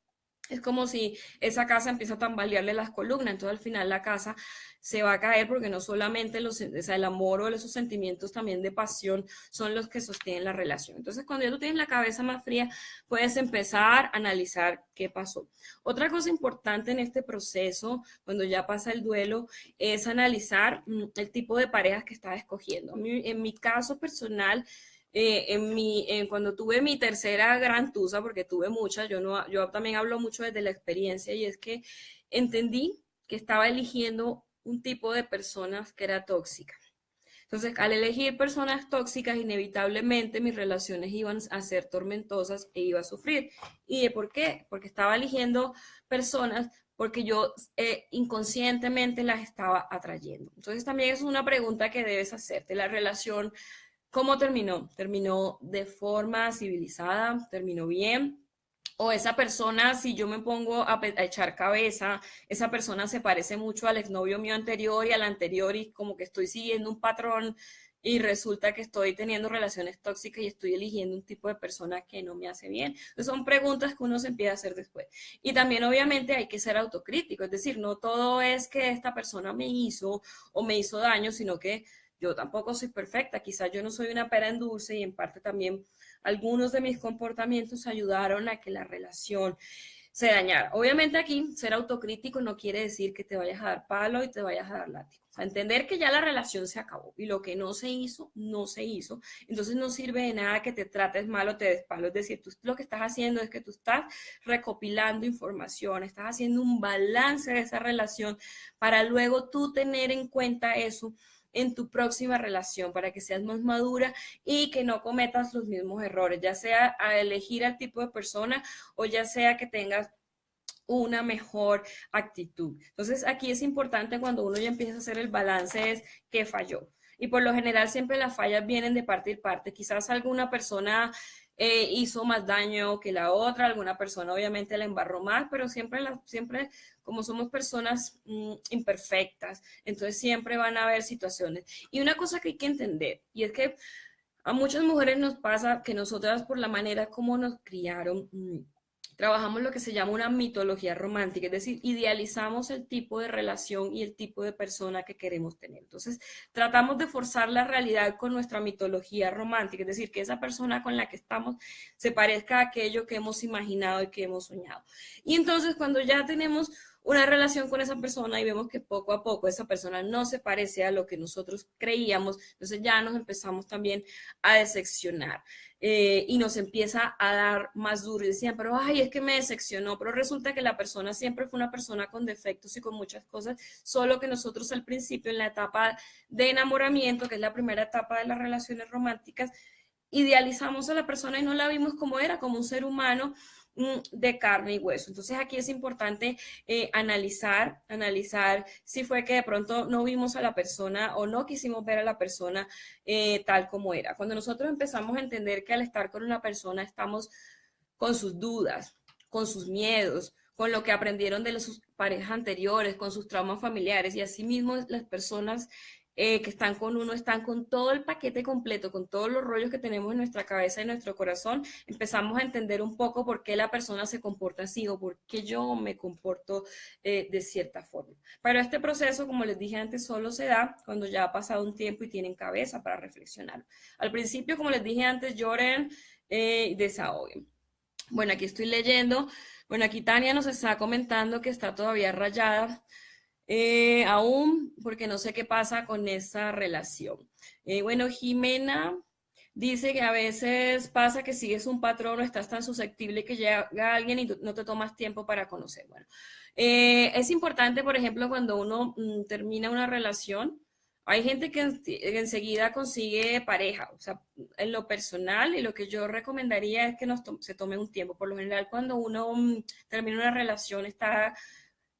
Es como si esa casa empieza a tambalearle las columnas, entonces al final la casa se va a caer porque no solamente o sea, el amor o esos sentimientos también de pasión son los que sostienen la relación. Entonces cuando ya tú tienes la cabeza más fría, puedes empezar a analizar qué pasó. Otra cosa importante en este proceso, cuando ya pasa el duelo, es analizar el tipo de parejas que estás escogiendo. En mi caso personal, cuando tuve mi tercera gran tusa, porque tuve muchas, yo también hablo mucho desde la experiencia, y es que entendí que estaba eligiendo un tipo de personas que era tóxica. Entonces, al elegir personas tóxicas, inevitablemente mis relaciones iban a ser tormentosas e iba a sufrir. ¿Y de por qué? Porque estaba eligiendo personas porque yo inconscientemente las estaba atrayendo. Entonces, también es una pregunta que debes hacerte. La relación, ¿cómo terminó? ¿Terminó de forma civilizada? ¿Terminó bien? O esa persona, si yo me pongo a echar cabeza, esa persona se parece mucho al exnovio mío anterior y al anterior, y como que estoy siguiendo un patrón y resulta que estoy teniendo relaciones tóxicas y estoy eligiendo un tipo de persona que no me hace bien. Entonces son preguntas que uno se empieza a hacer después. Y también obviamente hay que ser autocrítico, es decir, no todo es que esta persona me hizo o me hizo daño, sino que yo tampoco soy perfecta, quizás yo no soy una pera en dulce, y en parte también algunos de mis comportamientos ayudaron a que la relación se dañara. Obviamente aquí ser autocrítico no quiere decir que te vayas a dar palo y te vayas a dar látigo. O sea, entender que ya la relación se acabó y lo que no se hizo, no se hizo. Entonces no sirve de nada que te trates mal o te des palo. Es decir, tú lo que estás haciendo es que tú estás recopilando información, estás haciendo un balance de esa relación para luego tú tener en cuenta eso en tu próxima relación, para que seas más madura y que no cometas los mismos errores, ya sea a elegir al tipo de persona o ya sea que tengas una mejor actitud. Entonces, aquí es importante cuando uno ya empieza a hacer el balance es qué falló. Y por lo general siempre las fallas vienen de parte y parte. Quizás alguna persona hizo más daño que la otra, alguna persona obviamente la embarró más, pero siempre como somos personas imperfectas, entonces siempre van a haber situaciones. Y una cosa que hay que entender, y es que a muchas mujeres nos pasa que nosotras, por la manera como nos criaron, trabajamos lo que se llama una mitología romántica, es decir, idealizamos el tipo de relación y el tipo de persona que queremos tener. Entonces, tratamos de forzar la realidad con nuestra mitología romántica, es decir, que esa persona con la que estamos se parezca a aquello que hemos imaginado y que hemos soñado. Y entonces, cuando ya tenemos una relación con esa persona y vemos que poco a poco esa persona no se parece a lo que nosotros creíamos, entonces ya nos empezamos también a decepcionar. Y nos empieza a dar más duro y decían, pero ay, es que me decepcionó, pero resulta que la persona siempre fue una persona con defectos y con muchas cosas, solo que nosotros al principio, en la etapa de enamoramiento, que es la primera etapa de las relaciones románticas, idealizamos a la persona y no la vimos como era, como un ser humano de carne y hueso. Entonces aquí es importante analizar si fue que de pronto no vimos a la persona o no quisimos ver a la persona tal como era. Cuando nosotros empezamos a entender que al estar con una persona estamos con sus dudas, con sus miedos, con lo que aprendieron de sus parejas anteriores, con sus traumas familiares, y asimismo las personas que están con uno están con todo el paquete completo, con todos los rollos que tenemos en nuestra cabeza y en nuestro corazón, empezamos a entender un poco por qué la persona se comporta así o por qué yo me comporto de cierta forma. Pero este proceso, como les dije antes, solo se da cuando ya ha pasado un tiempo y tienen cabeza para reflexionar. Al principio, como les dije antes, lloren y desahoguen. Bueno, aquí estoy leyendo. Bueno, aquí Tania nos está comentando que está todavía rayada aún porque no sé qué pasa con esa relación. Bueno, Jimena dice que a veces pasa que sigues un patrón o estás tan susceptible que llega alguien y no te tomas tiempo para conocer. Bueno, es importante, por ejemplo, cuando uno termina una relación, hay gente que enseguida consigue pareja, o sea, en lo personal y lo que yo recomendaría es que se tome un tiempo. Por lo general, cuando uno termina una relación, está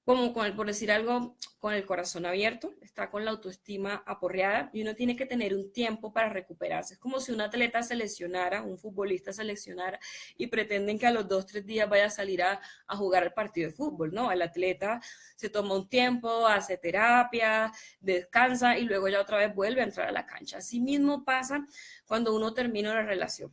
como por decir algo, con el corazón abierto, está con la autoestima aporreada y uno tiene que tener un tiempo para recuperarse. Es como si un atleta se lesionara, un futbolista se lesionara y pretenden que a los 2, 3 días vaya a salir a jugar el partido de fútbol, ¿no? El atleta se toma un tiempo, hace terapia, descansa y luego ya otra vez vuelve a entrar a la cancha. Así mismo pasa cuando uno termina una relación.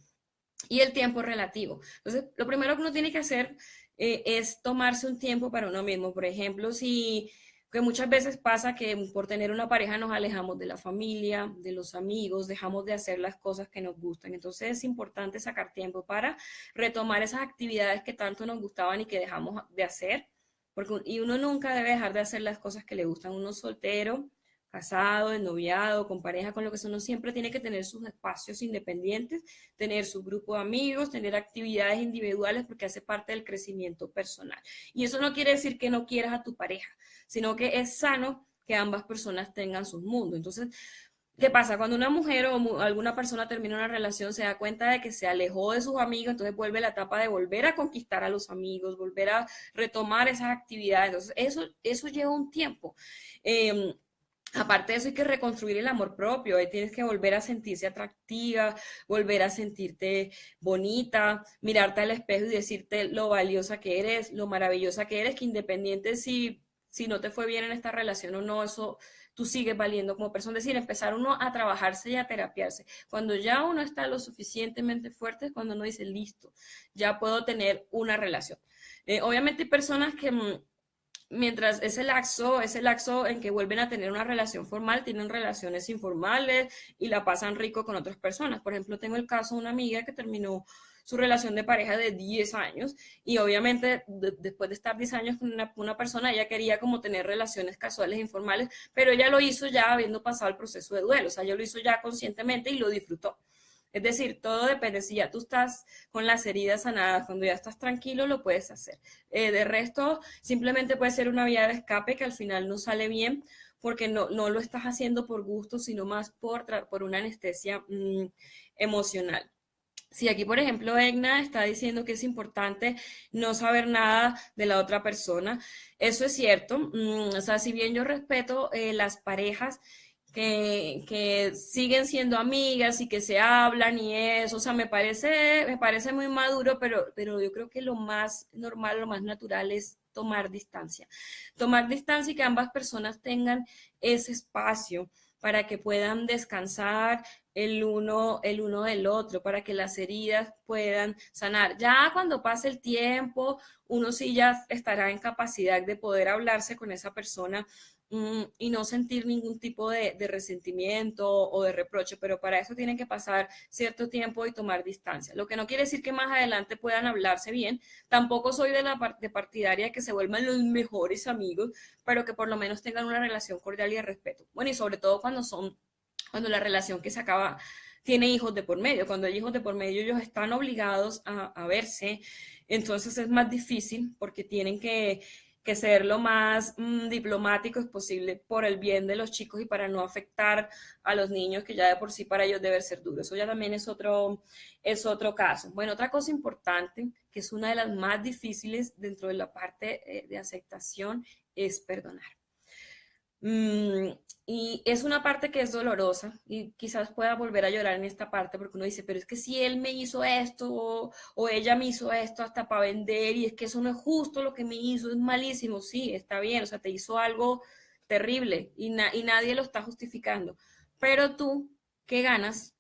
Y el tiempo es relativo. Entonces, lo primero que uno tiene que hacer es tomarse un tiempo para uno mismo. Por ejemplo, si que muchas veces pasa que por tener una pareja nos alejamos de la familia, de los amigos, dejamos de hacer las cosas que nos gustan. Entonces es importante sacar tiempo para retomar esas actividades que tanto nos gustaban y que dejamos de hacer, porque y uno nunca debe dejar de hacer las cosas que le gustan. Uno soltero, casado, ennoviado, con pareja, con lo que sea, uno siempre tiene que tener sus espacios independientes, tener su grupo de amigos, tener actividades individuales porque hace parte del crecimiento personal. Y eso no quiere decir que no quieras a tu pareja, sino que es sano que ambas personas tengan sus mundos. Entonces, ¿qué pasa? Cuando una mujer o alguna persona termina una relación, se da cuenta de que se alejó de sus amigos, entonces vuelve la etapa de volver a conquistar a los amigos, volver a retomar esas actividades. Entonces, eso lleva un tiempo. Aparte de eso, hay que reconstruir el amor propio. Tienes que volver a sentirse atractiva, volver a sentirte bonita, mirarte al espejo y decirte lo valiosa que eres, lo maravillosa que eres, que independiente si no te fue bien en esta relación o no, eso tú sigues valiendo como persona. Es decir, empezar uno a trabajarse y a terapiarse. Cuando ya uno está lo suficientemente fuerte es cuando uno dice, listo, ya puedo tener una relación. Obviamente hay personas que mientras ese laxo en que vuelven a tener una relación formal, tienen relaciones informales y la pasan rico con otras personas. Por ejemplo, tengo el caso de una amiga que terminó su relación de pareja de 10 años y obviamente después de estar 10 años con una persona, ella quería como tener relaciones casuales e informales, pero ella lo hizo ya habiendo pasado el proceso de duelo, o sea, ella lo hizo ya conscientemente y lo disfrutó. Es decir, todo depende. Si ya tú estás con las heridas sanadas, cuando ya estás tranquilo, lo puedes hacer. De resto, simplemente puede ser una vía de escape que al final no sale bien porque no lo estás haciendo por gusto, sino más por una anestesia emocional. Si aquí, por ejemplo, Egna está diciendo que es importante no saber nada de la otra persona, eso es cierto. O sea, si bien yo respeto las parejas que siguen siendo amigas y que se hablan y eso, o sea, me parece muy maduro, pero yo creo que lo más normal, lo más natural es tomar distancia. Tomar distancia y que ambas personas tengan ese espacio para que puedan descansar el uno del otro, para que las heridas puedan sanar. Ya cuando pase el tiempo, uno sí ya estará en capacidad de poder hablarse con esa persona y no sentir ningún tipo de resentimiento o de reproche, pero para eso tienen que pasar cierto tiempo y tomar distancia. Lo que no quiere decir que más adelante puedan hablarse bien. Tampoco soy de la parte partidaria que se vuelvan los mejores amigos, pero que por lo menos tengan una relación cordial y de respeto. Bueno, y sobre todo cuando la relación que se acaba tiene hijos de por medio. Cuando hay hijos de por medio, ellos están obligados a verse, entonces es más difícil porque tienen que ser lo más diplomáticos posible por el bien de los chicos y para no afectar a los niños, que ya de por sí para ellos debe ser duro. Eso ya también es otro caso. Bueno, otra cosa importante, que es una de las más difíciles dentro de la parte de aceptación, es perdonar. Mm, y es una parte que es dolorosa y quizás pueda volver a llorar en esta parte porque uno dice, pero es que si él me hizo esto o ella me hizo esto hasta para vender y es que eso no es justo lo que me hizo, es malísimo, sí, está bien, o sea, te hizo algo terrible y nadie lo está justificando, pero tú, ¿qué ganas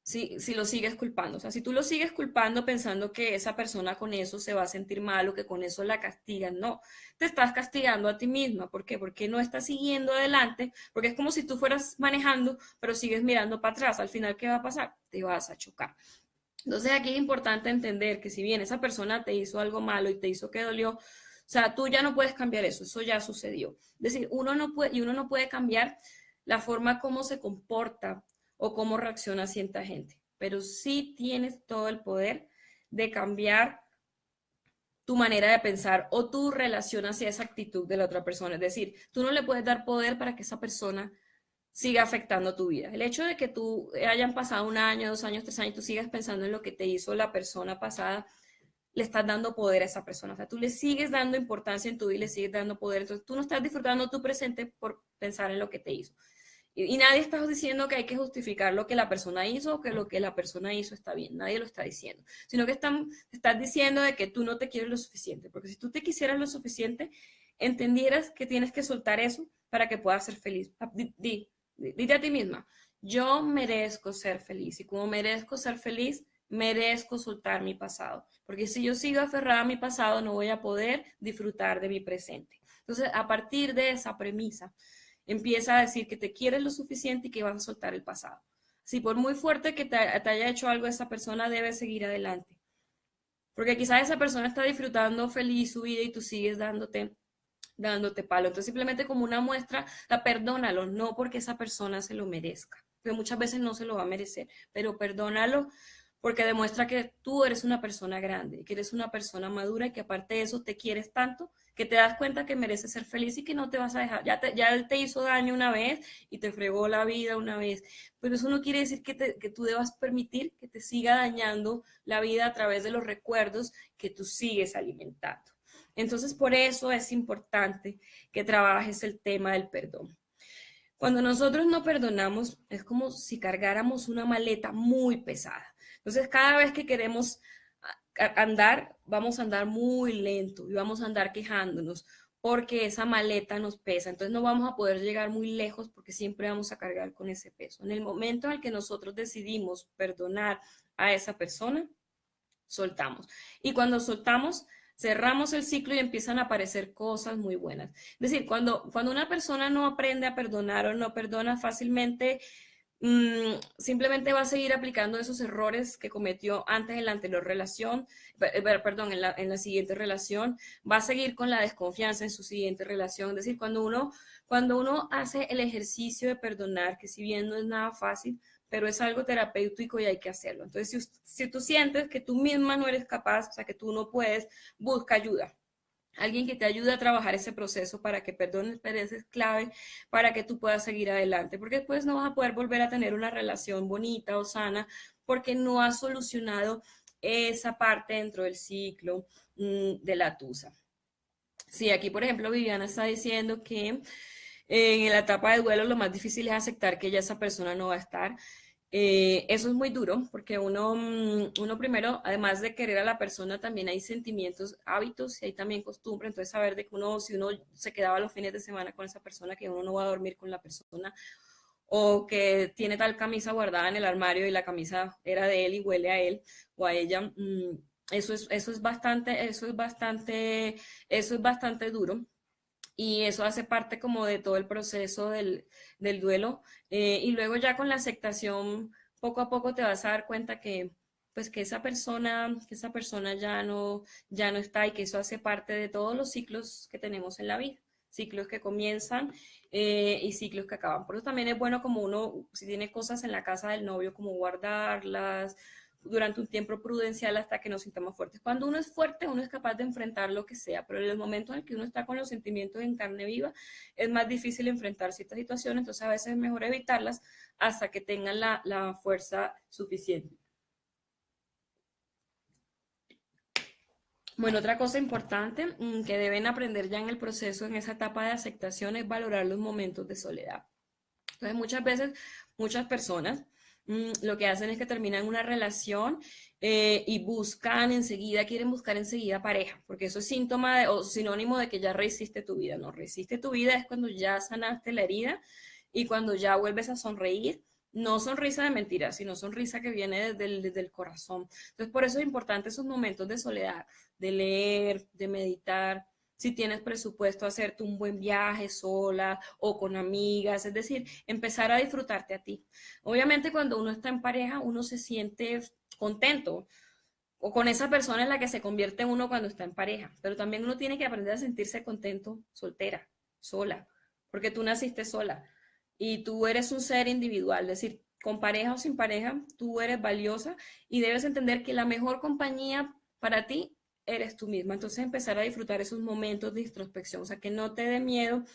si lo sigues culpando? O sea, si tú lo sigues culpando pensando que esa persona con eso se va a sentir mal o que con eso la castigan, no, te estás castigando a ti misma. ¿Por qué? Porque no estás siguiendo adelante, porque es como si tú fueras manejando, pero sigues mirando para atrás. Al final, ¿qué va a pasar? Te vas a chocar. Entonces aquí es importante entender que si bien esa persona te hizo algo malo y te hizo que dolió, o sea, tú ya no puedes cambiar eso ya sucedió. Es decir, uno no puede cambiar la forma como se comporta o cómo reacciona cierta gente, pero sí tienes todo el poder de cambiar tu manera de pensar o tu relación hacia esa actitud de la otra persona. Es decir, tú no le puedes dar poder para que esa persona siga afectando tu vida. El hecho de que tú hayan pasado un año, 2 años, 3 años, tú sigas pensando en lo que te hizo la persona pasada, le estás dando poder a esa persona. O sea, tú le sigues dando importancia en tu vida y le sigues dando poder. Entonces, tú no estás disfrutando tu presente por pensar en lo que te hizo. Y nadie está diciendo que hay que justificar lo que la persona hizo o que lo que la persona hizo está bien. Nadie lo está diciendo. Sino que estás diciendo de que tú no te quieres lo suficiente. Porque si tú te quisieras lo suficiente, entendieras que tienes que soltar eso para que puedas ser feliz. Dite a ti misma, yo merezco ser feliz. Y como merezco ser feliz, merezco soltar mi pasado, porque si yo sigo aferrada a mi pasado, no voy a poder disfrutar de mi presente. Entonces, a partir de esa premisa, empieza a decir que te quieres lo suficiente y que vas a soltar el pasado. Si por muy fuerte que te haya hecho algo esa persona, debes seguir adelante. Porque quizás esa persona está disfrutando feliz su vida y tú sigues dándote palo. Entonces, simplemente como una muestra, perdónalo, no porque esa persona se lo merezca, porque muchas veces no se lo va a merecer, pero perdónalo porque demuestra que tú eres una persona grande, que eres una persona madura y que aparte de eso te quieres tanto, que te das cuenta que mereces ser feliz y que no te vas a dejar. Ya él te hizo daño una vez y te fregó la vida una vez, pero eso no quiere decir que tú debas permitir que te siga dañando la vida a través de los recuerdos que tú sigues alimentando. Entonces, por eso es importante que trabajes el tema del perdón. Cuando nosotros no perdonamos, es como si cargáramos una maleta muy pesada. Entonces, cada vez que queremos andar, vamos a andar muy lento y vamos a andar quejándonos porque esa maleta nos pesa. Entonces, no vamos a poder llegar muy lejos porque siempre vamos a cargar con ese peso. En el momento en el que nosotros decidimos perdonar a esa persona, soltamos. Y cuando soltamos, cerramos el ciclo y empiezan a aparecer cosas muy buenas. Es decir, cuando una persona no aprende a perdonar o no perdona fácilmente, simplemente va a seguir aplicando esos errores que cometió antes en la anterior relación, perdón, en la siguiente relación, va a seguir con la desconfianza en su siguiente relación. Es decir, cuando uno hace el ejercicio de perdonar, que si bien no es nada fácil, pero es algo terapéutico y hay que hacerlo. Entonces, si tú sientes que tú misma no eres capaz, o sea, que tú no puedes, busca ayuda. Alguien que te ayude a trabajar ese proceso para que perdones, pero eso es clave para que tú puedas seguir adelante, porque después no vas a poder volver a tener una relación bonita o sana porque no has solucionado esa parte dentro del ciclo de la tusa. Sí, aquí por ejemplo Viviana está diciendo que en la etapa de duelo lo más difícil es aceptar que ya esa persona no va a estar. Eso es muy duro porque uno primero, además de querer a la persona, también hay sentimientos, hábitos y hay también costumbre. Entonces saber de que si uno se quedaba los fines de semana con esa persona, que uno no va a dormir con la persona o que tiene tal camisa guardada en el armario y la camisa era de él y huele a él o a ella. Eso es bastante duro y eso hace parte como de todo el proceso del duelo. Y luego ya con la aceptación, poco a poco te vas a dar cuenta que pues que esa persona ya no está y que eso hace parte de todos los ciclos que tenemos en la vida, ciclos que comienzan y ciclos que acaban. Por eso también es bueno como uno, si tiene cosas en la casa del novio, como guardarlas durante un tiempo prudencial hasta que nos sintamos fuertes. Cuando uno es fuerte, uno es capaz de enfrentar lo que sea, pero en el momento en el que uno está con los sentimientos en carne viva, es más difícil enfrentar ciertas situaciones, entonces a veces es mejor evitarlas hasta que tengan la fuerza suficiente. Bueno, otra cosa importante que deben aprender ya en el proceso, en esa etapa de aceptación, es valorar los momentos de soledad. Entonces, muchas veces, muchas personas lo que hacen es que terminan una relación y quieren buscar enseguida pareja, porque eso es síntoma o sinónimo de que ya rehiciste tu vida. No, rehiciste tu vida es cuando ya sanaste la herida y cuando ya vuelves a sonreír. No sonrisa de mentira, sino sonrisa que viene desde el corazón. Entonces, por eso es importante esos momentos de soledad, de leer, de meditar, si tienes presupuesto, hacerte un buen viaje sola o con amigas, es decir, empezar a disfrutarte a ti. Obviamente cuando uno está en pareja, uno se siente contento o con esa persona en la que se convierte uno cuando está en pareja, pero también uno tiene que aprender a sentirse contento soltera, sola, porque tú naciste sola y tú eres un ser individual, es decir, con pareja o sin pareja, tú eres valiosa y debes entender que la mejor compañía para ti eres tú misma. Entonces empezar a disfrutar esos momentos de introspección, o sea, que no te dé miedo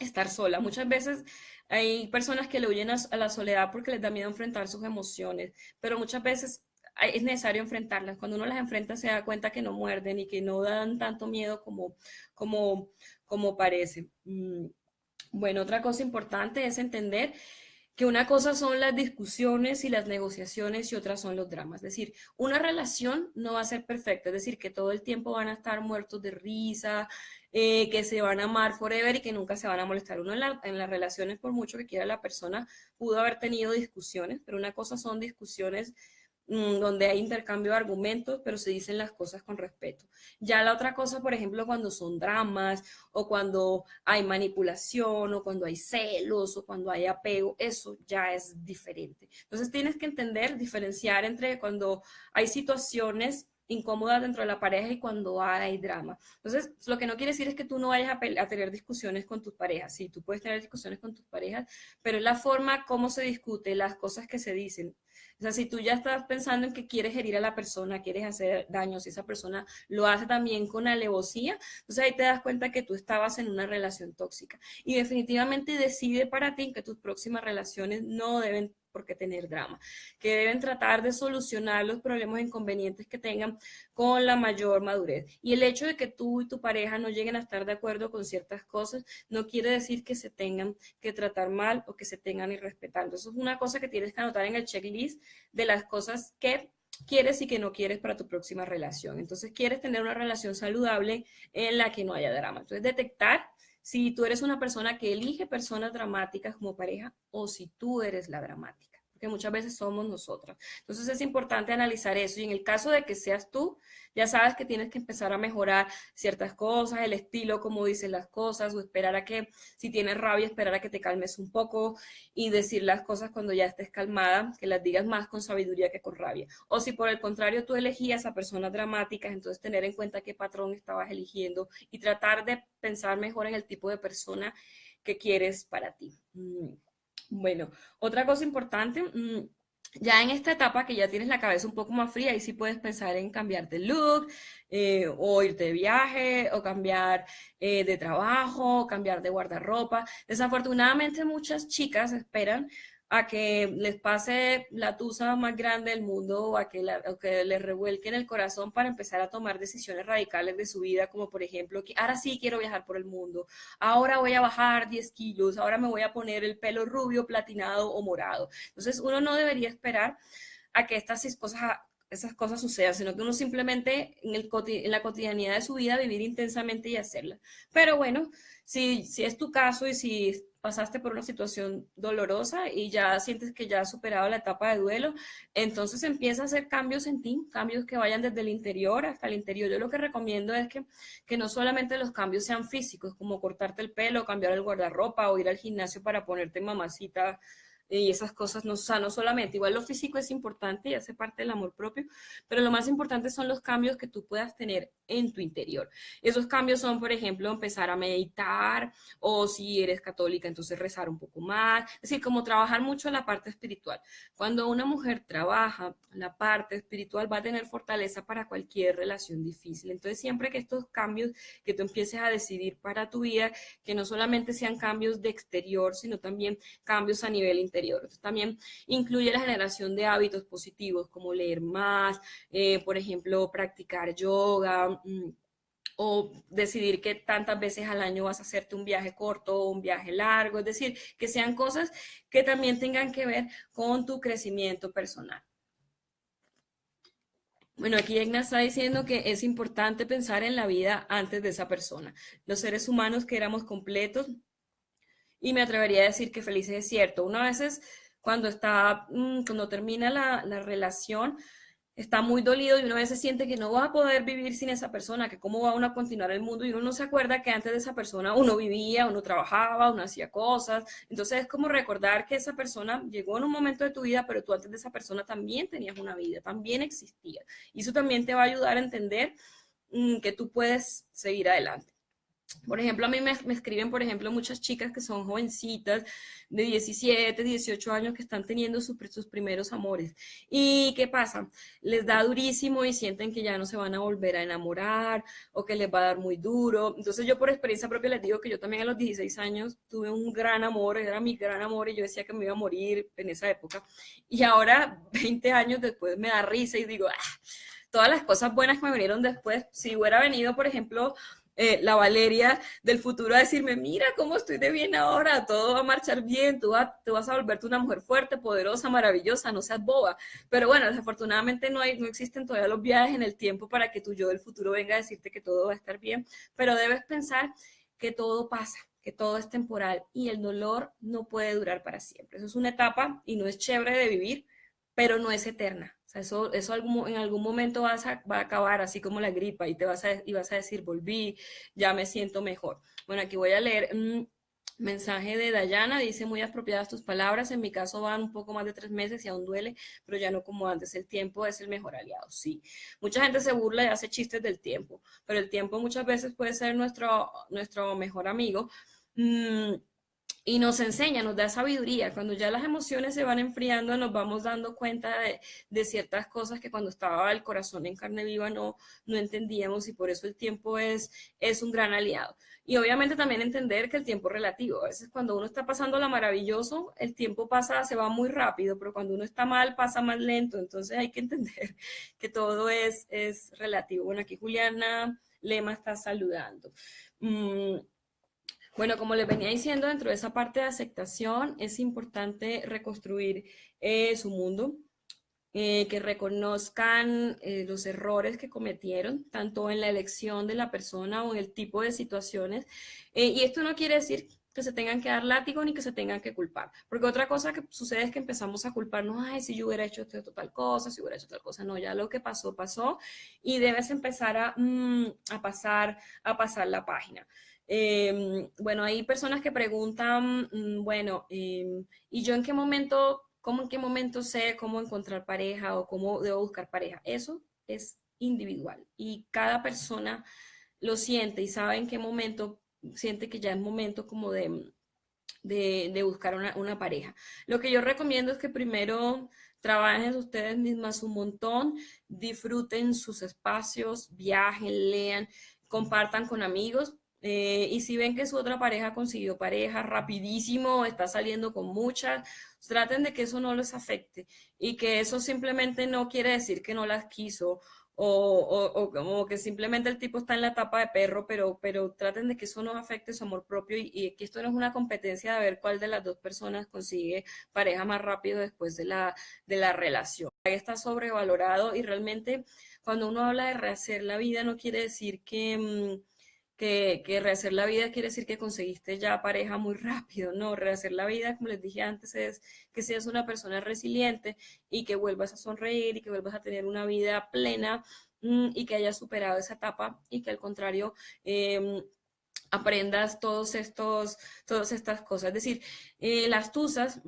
estar sola. Muchas veces hay personas que le huyen a la soledad porque les da miedo enfrentar sus emociones, pero muchas veces es necesario enfrentarlas. Cuando uno las enfrenta se da cuenta que no muerden y que no dan tanto miedo como, como parece. Bueno, otra cosa importante es entender que una cosa son las discusiones y las negociaciones y otras son los dramas. Es decir, una relación no va a ser perfecta, es decir, que todo el tiempo van a estar muertos de risa, que se van a amar forever y que nunca se van a molestar. Uno en las relaciones, por mucho que quiera la persona, pudo haber tenido discusiones, pero una cosa son discusiones donde hay intercambio de argumentos, pero se dicen las cosas con respeto. Ya la otra cosa, por ejemplo, cuando son dramas o cuando hay manipulación o cuando hay celos o cuando hay apego, eso ya es diferente. Entonces tienes que entender, diferenciar entre cuando hay situaciones incómodas dentro de la pareja y cuando hay drama. Entonces, lo que no quiere decir es que tú no vayas a tener discusiones con tus parejas. Sí, tú puedes tener discusiones con tus parejas, pero es la forma como se discute, las cosas que se dicen. O sea, si tú ya estás pensando en que quieres herir a la persona, quieres hacer daño, si esa persona lo hace también con alevosía, entonces ahí te das cuenta que tú estabas en una relación tóxica. Y definitivamente decide para ti que tus próximas relaciones no deben por qué tener drama, que deben tratar de solucionar los problemas e inconvenientes que tengan con la mayor madurez. Y el hecho de que tú y tu pareja no lleguen a estar de acuerdo con ciertas cosas no quiere decir que se tengan que tratar mal o que se tengan irrespetando. Eso es una cosa que tienes que anotar en el checklist de las cosas que quieres y que no quieres para tu próxima relación. Entonces, quieres tener una relación saludable en la que no haya drama. Entonces, detectar si tú eres una persona que elige personas dramáticas como pareja o si tú eres la dramática, porque muchas veces somos nosotras. Entonces es importante analizar eso y en el caso de que seas tú, ya sabes que tienes que empezar a mejorar ciertas cosas, el estilo, como dices las cosas, o esperar a que, si tienes rabia, esperar a que te calmes un poco y decir las cosas cuando ya estés calmada, que las digas más con sabiduría que con rabia. O si por el contrario tú elegías a personas dramáticas, entonces tener en cuenta qué patrón estabas eligiendo y tratar de pensar mejor en el tipo de persona que quieres para ti. Bueno, otra cosa importante, ya en esta etapa que ya tienes la cabeza un poco más fría, ahí sí puedes pensar en cambiar de look, o irte de viaje, o cambiar de trabajo, cambiar de guardarropa. Desafortunadamente muchas chicas esperan a que les pase la tusa más grande del mundo o que les revuelquen el corazón para empezar a tomar decisiones radicales de su vida, como por ejemplo, que ahora sí quiero viajar por el mundo, ahora voy a bajar 10 kilos, ahora me voy a poner el pelo rubio, platinado o morado. Entonces uno no debería esperar a que esas cosas sucedan, sino que uno simplemente en la cotidianidad de su vida vivir intensamente y hacerla. Pero bueno, si es tu caso y si pasaste por una situación dolorosa y ya sientes que ya has superado la etapa de duelo, entonces empieza a hacer cambios en ti, cambios que vayan desde el interior hasta el interior. Yo lo que recomiendo es que no solamente los cambios sean físicos, como cortarte el pelo, cambiar el guardarropa o ir al gimnasio para ponerte mamacita y esas cosas, no, o sea, no solamente, igual lo físico es importante y hace parte del amor propio, pero lo más importante son los cambios que tú puedas tener en tu interior. Esos cambios son, por ejemplo, empezar a meditar o si eres católica, entonces rezar un poco más, es decir, como trabajar mucho la parte espiritual. Cuando una mujer trabaja la parte espiritual va a tener fortaleza para cualquier relación difícil. Entonces, siempre que estos cambios que tú empieces a decidir para tu vida, que no solamente sean cambios de exterior, sino también cambios a nivel interior. Entonces, también incluye la generación de hábitos positivos como leer más, por ejemplo, practicar yoga, o decidir que tantas veces al año vas a hacerte un viaje corto o un viaje largo, es decir, que sean cosas que también tengan que ver con tu crecimiento personal. Bueno, aquí Egna está diciendo que es importante pensar en la vida antes de esa persona. Los seres humanos que éramos completos, y me atrevería a decir que felices es cierto. Uno a veces cuando termina la relación, está muy dolido y uno a veces siente que no va a poder vivir sin esa persona, que cómo va uno a continuar el mundo y uno no se acuerda que antes de esa persona uno vivía, uno trabajaba, uno hacía cosas. Entonces es como recordar que esa persona llegó en un momento de tu vida, pero tú antes de esa persona también tenías una vida, también existía. Y eso también te va a ayudar a entender que tú puedes seguir adelante. Por ejemplo, a mí me escriben, por ejemplo, muchas chicas que son jovencitas de 17, 18 años que están teniendo sus primeros amores. ¿Y qué pasa? Les da durísimo y sienten que ya no se van a volver a enamorar o que les va a dar muy duro. Entonces yo por experiencia propia les digo que yo también a los 16 años tuve un gran amor, era mi gran amor y yo decía que me iba a morir en esa época. Y ahora, 20 años después, me da risa y digo, todas las cosas buenas que me vinieron después, si hubiera venido, por ejemplo, la Valeria del futuro a decirme, mira cómo estoy de bien ahora, todo va a marchar bien, tú vas a volverte una mujer fuerte, poderosa, maravillosa, no seas boba. Pero bueno, desafortunadamente no existen todavía los viajes en el tiempo para que tu yo del futuro venga a decirte que todo va a estar bien, pero debes pensar que todo pasa, que todo es temporal y el dolor no puede durar para siempre. Eso es una etapa y no es chévere de vivir, pero no es eterna. O sea, eso en algún momento va a acabar, así como la gripa, y vas a decir, volví, ya me siento mejor. Bueno, aquí voy a leer un mensaje de Dayana, dice, muy apropiadas tus palabras, en mi caso van un poco más de 3 meses y aún duele, pero ya no como antes, el tiempo es el mejor aliado, sí. Mucha gente se burla y hace chistes del tiempo, pero el tiempo muchas veces puede ser nuestro mejor amigo. Mm, y nos enseña, nos da sabiduría. Cuando ya las emociones se van enfriando, nos vamos dando cuenta de ciertas cosas que cuando estaba el corazón en carne viva no entendíamos, y por eso el tiempo es un gran aliado. Y obviamente también entender que el tiempo es relativo. A veces cuando uno está pasando la maravilloso, el tiempo pasa, se va muy rápido, pero cuando uno está mal, pasa más lento. Entonces hay que entender que todo es relativo. Bueno, aquí Juliana Lema está saludando. Bueno, como les venía diciendo, dentro de esa parte de aceptación es importante reconstruir su mundo, que reconozcan los errores que cometieron, tanto en la elección de la persona o en el tipo de situaciones. Y esto no quiere decir que se tengan que dar látigo ni que se tengan que culpar, porque otra cosa que sucede es que empezamos a culparnos, ay, si yo hubiera hecho esto, tal cosa, si hubiera hecho tal cosa, no, ya lo que pasó, pasó, y debes empezar a pasar la página. Bueno, hay personas que preguntan, bueno, ¿y yo en qué momento, cómo en qué momento sé cómo encontrar pareja o cómo debo buscar pareja? Eso es individual y cada persona lo siente y sabe en qué momento siente que ya es momento como de buscar una pareja. Lo que yo recomiendo es que primero trabajen ustedes mismas un montón, disfruten sus espacios, viajen, lean, compartan con amigos. Y si ven que su otra pareja consiguió pareja rapidísimo, está saliendo con muchas, traten de que eso no les afecte y que eso simplemente no quiere decir que no las quiso o como que simplemente el tipo está en la etapa de perro, pero traten de que eso no afecte su amor propio y que esto no es una competencia de ver cuál de las dos personas consigue pareja más rápido después de la relación. Ahí está sobrevalorado y realmente cuando uno habla de rehacer la vida no quiere decir que rehacer la vida quiere decir que conseguiste ya pareja muy rápido, no, rehacer la vida, como les dije antes, es que seas una persona resiliente y que vuelvas a sonreír y que vuelvas a tener una vida plena, y que hayas superado esa etapa y que al contrario aprendas todas estas cosas. Es decir, las tusas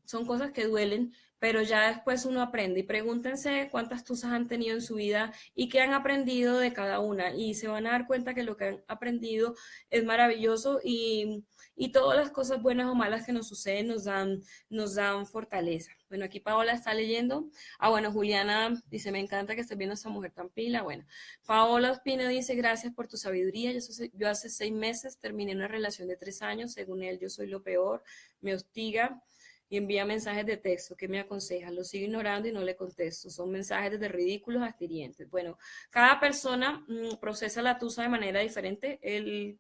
son cosas que duelen, pero ya después uno aprende. Y pregúntense cuántas tusas han tenido en su vida y qué han aprendido de cada una. Y se van a dar cuenta que lo que han aprendido es maravilloso y todas las cosas buenas o malas que nos suceden nos dan fortaleza. Bueno, aquí Paola está leyendo. Ah, bueno, Juliana dice, me encanta que estés viendo a esta mujer tan pila. Bueno, Paola Ospino dice, gracias por tu sabiduría. Yo hace 6 meses terminé una relación de 3 años. Según él, yo soy lo peor. Me hostiga y envía mensajes de texto. ¿Qué me aconseja? Lo sigo ignorando y no le contesto. Son mensajes desde ridículos hasta hirientes. Bueno, cada persona procesa la tusa de manera diferente. Él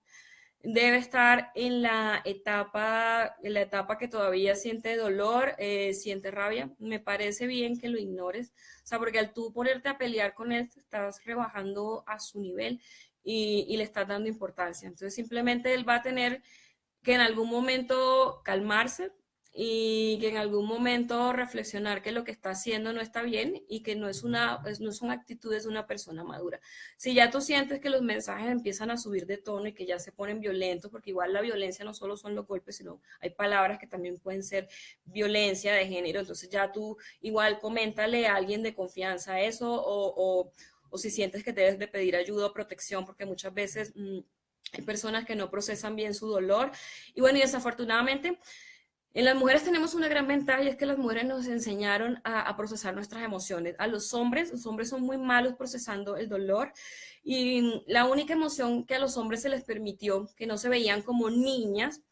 debe estar en la etapa que todavía siente dolor, siente rabia. Me parece bien que lo ignores, o sea, porque al tú ponerte a pelear con él, te estás rebajando a su nivel y le estás dando importancia. Entonces, simplemente él va a tener que en algún momento calmarse y que en algún momento reflexionar que lo que está haciendo no está bien y que no son actitudes de una persona madura. Si ya tú sientes que los mensajes empiezan a subir de tono y que ya se ponen violentos, porque igual la violencia no solo son los golpes, sino hay palabras que también pueden ser violencia de género, entonces ya tú igual coméntale a alguien de confianza eso o si sientes que debes de pedir ayuda o protección, porque muchas veces hay personas que no procesan bien su dolor. Y bueno, y desafortunadamente, en las mujeres tenemos una gran ventaja y es que las mujeres nos enseñaron a procesar nuestras emociones. A los hombres son muy malos procesando el dolor y la única emoción que a los hombres se les permitió, que no se veían como niñas,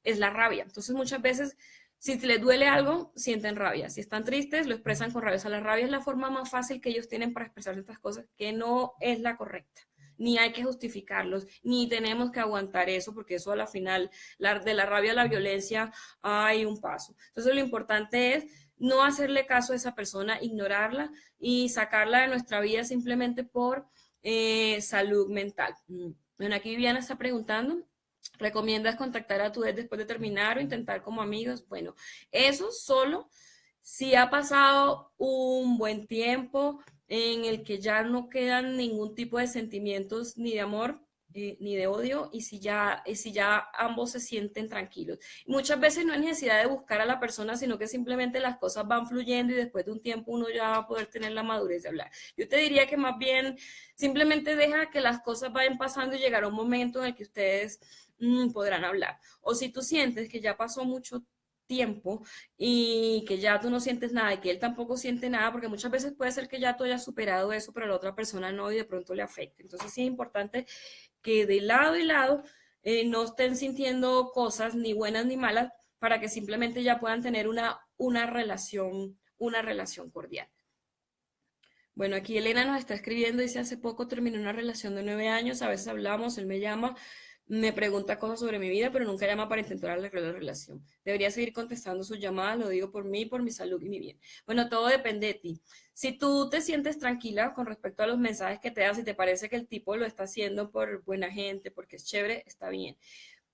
es la rabia. Entonces muchas veces, si les duele algo, sienten rabia. Si están tristes, lo expresan con rabia. O sea, la rabia es la forma más fácil que ellos tienen para expresar estas cosas, que no es la correcta, ni hay que justificarlos, ni tenemos que aguantar eso, porque eso a la final, de la rabia a la violencia, hay un paso. Entonces lo importante es no hacerle caso a esa persona, ignorarla y sacarla de nuestra vida simplemente por salud mental. Bueno, aquí Viviana está preguntando, ¿recomiendas contactar a tu ex después de terminar o intentar como amigos? Bueno, eso solo Si ha pasado un buen tiempo en el que ya no quedan ningún tipo de sentimientos ni de amor ni de odio, y si ya ambos se sienten tranquilos. Muchas veces no hay necesidad de buscar a la persona, sino que simplemente las cosas van fluyendo y después de un tiempo uno ya va a poder tener la madurez de hablar. Yo te diría que más bien simplemente deja que las cosas vayan pasando y llegará un momento en el que ustedes podrán hablar. O si tú sientes que ya pasó mucho tiempo y que ya tú no sientes nada y que él tampoco siente nada, porque muchas veces puede ser que ya tú hayas superado eso, pero a la otra persona no y de pronto le afecte. Entonces sí es importante que de lado y lado no estén sintiendo cosas ni buenas ni malas para que simplemente ya puedan tener una relación cordial. Bueno, aquí Elena nos está escribiendo, dice, hace poco terminé una relación de 9 años, a veces hablamos, él me llama, me pregunta cosas sobre mi vida, pero nunca llama para intentar arreglar la relación. Debería seguir contestando sus llamadas, lo digo por mí, por mi salud y mi bien. Bueno, todo depende de ti. Si tú te sientes tranquila con respecto a los mensajes que te das, si te parece que el tipo lo está haciendo por buena gente, porque es chévere, está bien.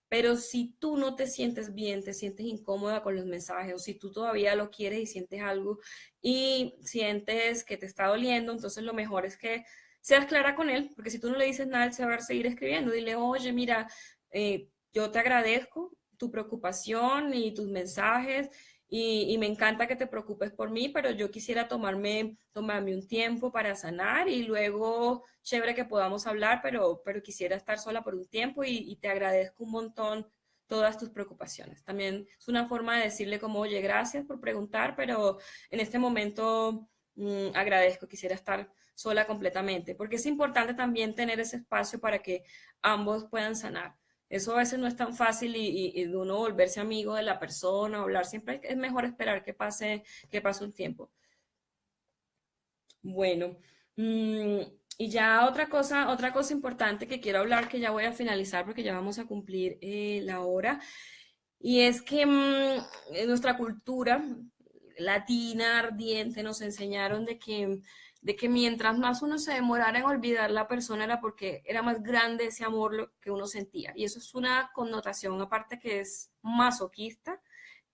Pero si tú no te sientes bien, te sientes incómoda con los mensajes, o si tú todavía lo quieres y sientes algo y sientes que te está doliendo, entonces lo mejor es que seas clara con él, porque si tú no le dices nada, él se va a seguir escribiendo. Dile, oye, mira, yo te agradezco tu preocupación y tus mensajes y me encanta que te preocupes por mí, pero yo quisiera tomarme un tiempo para sanar y luego, chévere que podamos hablar, pero quisiera estar sola por un tiempo y te agradezco un montón todas tus preocupaciones. También es una forma de decirle como, oye, gracias por preguntar, pero en este momento agradezco, quisiera estar sola completamente, porque es importante también tener ese espacio para que ambos puedan sanar. Eso a veces no es tan fácil y de uno volverse amigo de la persona, hablar, siempre es mejor esperar que pase un tiempo. Bueno, mm, y ya otra cosa importante que quiero hablar, que ya voy a finalizar porque ya vamos a cumplir la hora, y es que en nuestra cultura latina ardiente nos enseñaron de que mientras más uno se demorara en olvidar la persona era porque era más grande ese amor que uno sentía. Y eso es una connotación aparte que es masoquista,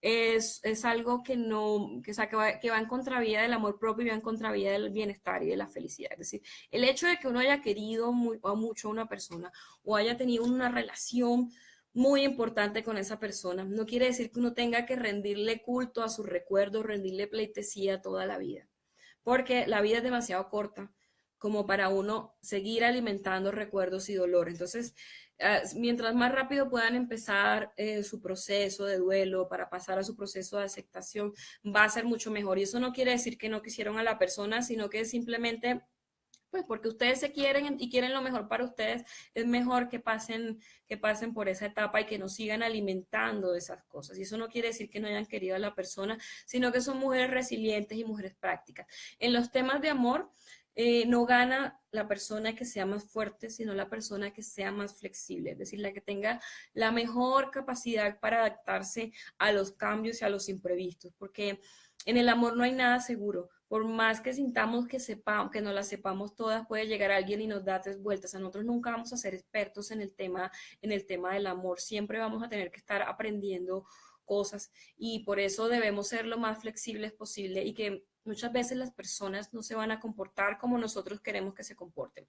es algo que no, que, o sea, que va en contravía del amor propio y va en contravía del bienestar y de la felicidad. Es decir, el hecho de que uno haya querido mucho a una persona o haya tenido una relación muy importante con esa persona, no quiere decir que uno tenga que rendirle culto a sus recuerdos, rendirle pleitesía toda la vida, porque la vida es demasiado corta como para uno seguir alimentando recuerdos y dolor. Entonces, mientras más rápido puedan empezar su proceso de duelo para pasar a su proceso de aceptación, va a ser mucho mejor. Y eso no quiere decir que no quisieron a la persona, sino que simplemente, pues porque ustedes se quieren y quieren lo mejor para ustedes, es mejor que pasen por esa etapa y que no sigan alimentando esas cosas. Y eso no quiere decir que no hayan querido a la persona, sino que son mujeres resilientes y mujeres prácticas. En los temas de amor, no gana la persona que sea más fuerte, sino la persona que sea más flexible, es decir, la que tenga la mejor capacidad para adaptarse a los cambios y a los imprevistos, porque en el amor no hay nada seguro. Por más que sintamos que no la sepamos todas, puede llegar alguien y nos da tres vueltas. A nosotros nunca vamos a ser expertos en el tema del amor. Siempre vamos a tener que estar aprendiendo cosas y por eso debemos ser lo más flexibles posible y que muchas veces las personas no se van a comportar como nosotros queremos que se comporten.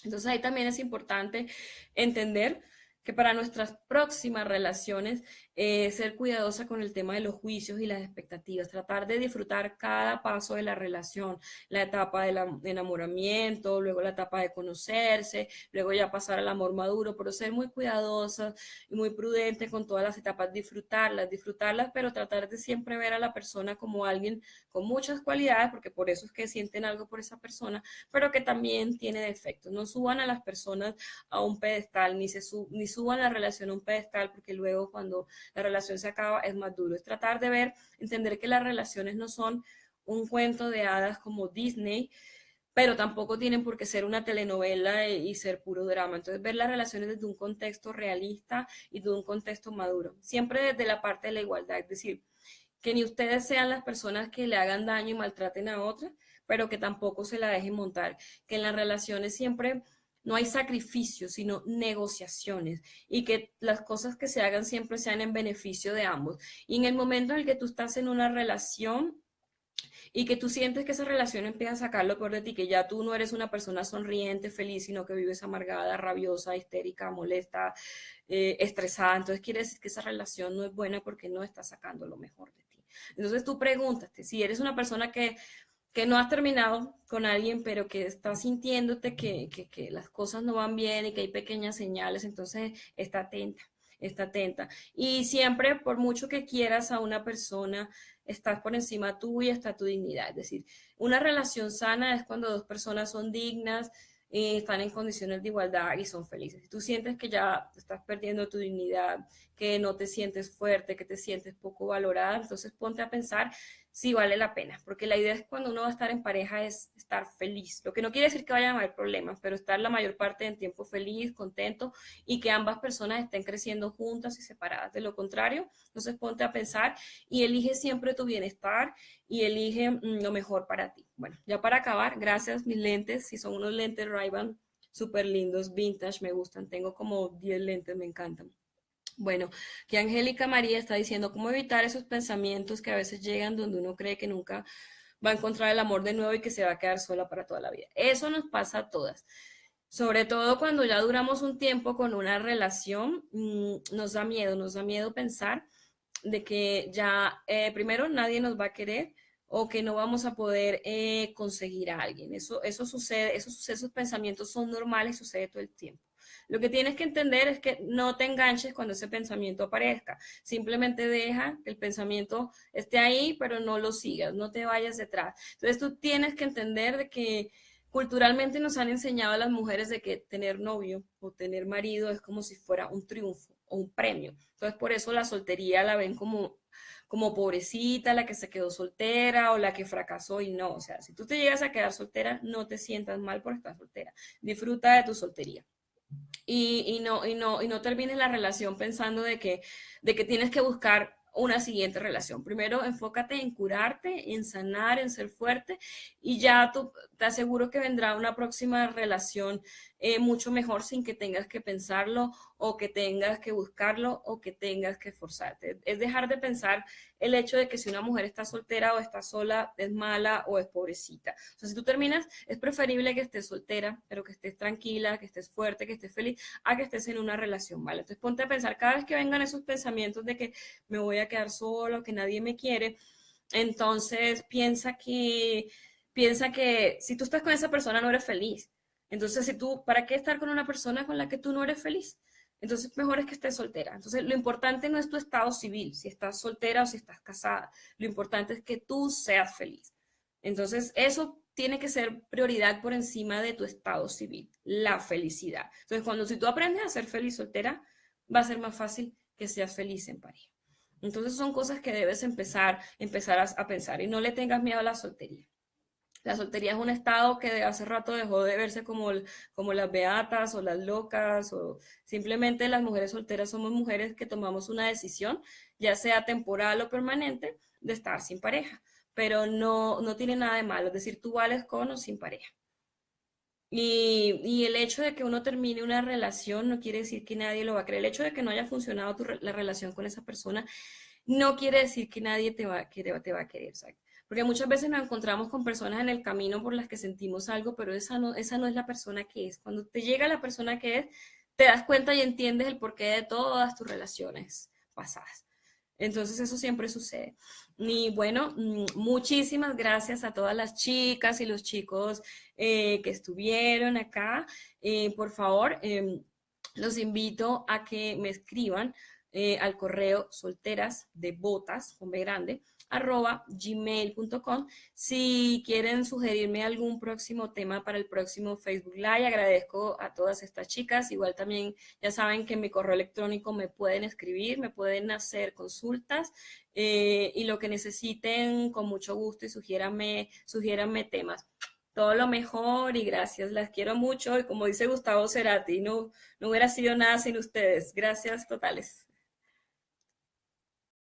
Entonces ahí también es importante entender que para nuestras próximas relaciones, ser cuidadosa con el tema de los juicios y las expectativas, tratar de disfrutar cada paso de la relación, la etapa del enamoramiento, luego la etapa de conocerse, luego ya pasar al amor maduro, pero ser muy cuidadosa y muy prudente con todas las etapas, disfrutarlas, pero tratar de siempre ver a la persona como alguien con muchas cualidades, porque por eso es que sienten algo por esa persona, pero que también tiene defectos. No suban a las personas a un pedestal, ni suban la relación a un pedestal, porque luego cuando la relación se acaba es más duro. Es tratar de entender que las relaciones no son un cuento de hadas como Disney, pero tampoco tienen por qué ser una telenovela y ser puro drama. Entonces, ver las relaciones desde un contexto realista y de un contexto maduro. Siempre desde la parte de la igualdad, es decir, que ni ustedes sean las personas que le hagan daño y maltraten a otras, pero que tampoco se la dejen montar, que en las relaciones siempre no hay sacrificios, sino negociaciones y que las cosas que se hagan siempre sean en beneficio de ambos. Y en el momento en el que tú estás en una relación, y que tú sientes que esa relación empieza a sacar lo peor de ti, que ya tú no eres una persona sonriente, feliz, sino que vives amargada, rabiosa, histérica, molesta, estresada, entonces quiere decir que esa relación no es buena porque no está sacando lo mejor de ti. Entonces tú pregúntate, si eres una persona que no has terminado con alguien, pero que estás sintiéndote que las cosas no van bien y que hay pequeñas señales, entonces está atenta, está atenta. Y siempre, por mucho que quieras a una persona, estás por encima tuya, está tu dignidad. Es decir, una relación sana es cuando dos personas son dignas, están en condiciones de igualdad y son felices. Si tú sientes que ya estás perdiendo tu dignidad, que no te sientes fuerte, que te sientes poco valorada, entonces ponte a pensar si vale la pena, porque la idea es cuando uno va a estar en pareja es estar feliz, lo que no quiere decir que vayan a haber problemas, pero estar la mayor parte del tiempo feliz, contento y que ambas personas estén creciendo juntas y separadas. De lo contrario, entonces ponte a pensar y elige siempre tu bienestar y elige lo mejor para ti. Bueno, ya para acabar, gracias mis lentes, si son unos lentes Ray-Ban súper lindos, vintage, me gustan, tengo como 10 lentes, me encantan. Bueno, que Angélica María está diciendo cómo evitar esos pensamientos que a veces llegan donde uno cree que nunca va a encontrar el amor de nuevo y que se va a quedar sola para toda la vida. Eso nos pasa a todas. Sobre todo cuando ya duramos un tiempo con una relación, nos da miedo pensar de que ya primero nadie nos va a querer o que no vamos a poder conseguir a alguien. Eso sucede, esos pensamientos son normales, sucede todo el tiempo. Lo que tienes que entender es que no te enganches cuando ese pensamiento aparezca. Simplemente deja que el pensamiento esté ahí, pero no lo sigas, no te vayas detrás. Entonces tú tienes que entender de que culturalmente nos han enseñado a las mujeres de que tener novio o tener marido es como si fuera un triunfo o un premio. Entonces por eso la soltería la ven como pobrecita, la que se quedó soltera o la que fracasó y no. O sea, si tú te llegas a quedar soltera, no te sientas mal por estar soltera. Disfruta de tu soltería y no termines la relación pensando de que tienes que buscar una siguiente relación. Primero enfócate en curarte, en sanar, en ser fuerte y ya tú, te aseguro que vendrá una próxima relación mucho mejor sin que tengas que pensarlo o que tengas que buscarlo o que tengas que forzarte. Es dejar de pensar el hecho de que si una mujer está soltera o está sola es mala o es pobrecita. O sea, si tú terminas, es preferible que estés soltera, pero que estés tranquila, que estés fuerte, que estés feliz, a que estés en una relación mala. Entonces ponte a pensar, cada vez que vengan esos pensamientos de que me voy a quedar sola, que nadie me quiere, entonces piensa que si tú estás con esa persona no eres feliz. Entonces, si tú, ¿para qué estar con una persona con la que tú no eres feliz? Entonces, mejor es que estés soltera. Entonces, lo importante no es tu estado civil, si estás soltera o si estás casada. Lo importante es que tú seas feliz. Entonces, eso tiene que ser prioridad por encima de tu estado civil, la felicidad. Entonces, cuando si tú aprendes a ser feliz soltera, va a ser más fácil que seas feliz en pareja. Entonces, son cosas que debes empezar a pensar y no le tengas miedo a la soltería. La soltería es un estado que de hace rato dejó de verse como las beatas o las locas o simplemente las mujeres solteras somos mujeres que tomamos una decisión, ya sea temporal o permanente, de estar sin pareja, pero no tiene nada de malo, es decir, tú vales con o sin pareja. Y el hecho de que uno termine una relación no quiere decir que nadie lo va a creer. El hecho de que no haya funcionado la relación con esa persona no quiere decir que nadie te va a querer, ¿sabes? Porque muchas veces nos encontramos con personas en el camino por las que sentimos algo, pero esa no es la persona que es. Cuando te llega la persona que es, te das cuenta y entiendes el porqué de todas tus relaciones pasadas. Entonces eso siempre sucede. Y bueno, muchísimas gracias a todas las chicas y los chicos que estuvieron acá. Por favor, los invito a que me escriban al correo solteras de botas con B grande @gmail.com si quieren sugerirme algún próximo tema para el próximo Facebook Live. Agradezco a todas estas chicas. Igual también ya saben que en mi correo electrónico me pueden escribir, me pueden hacer consultas y lo que necesiten con mucho gusto y sugiéranme temas. Todo lo mejor y gracias. Las quiero mucho y como dice Gustavo Cerati, no hubiera sido nada sin ustedes. Gracias totales.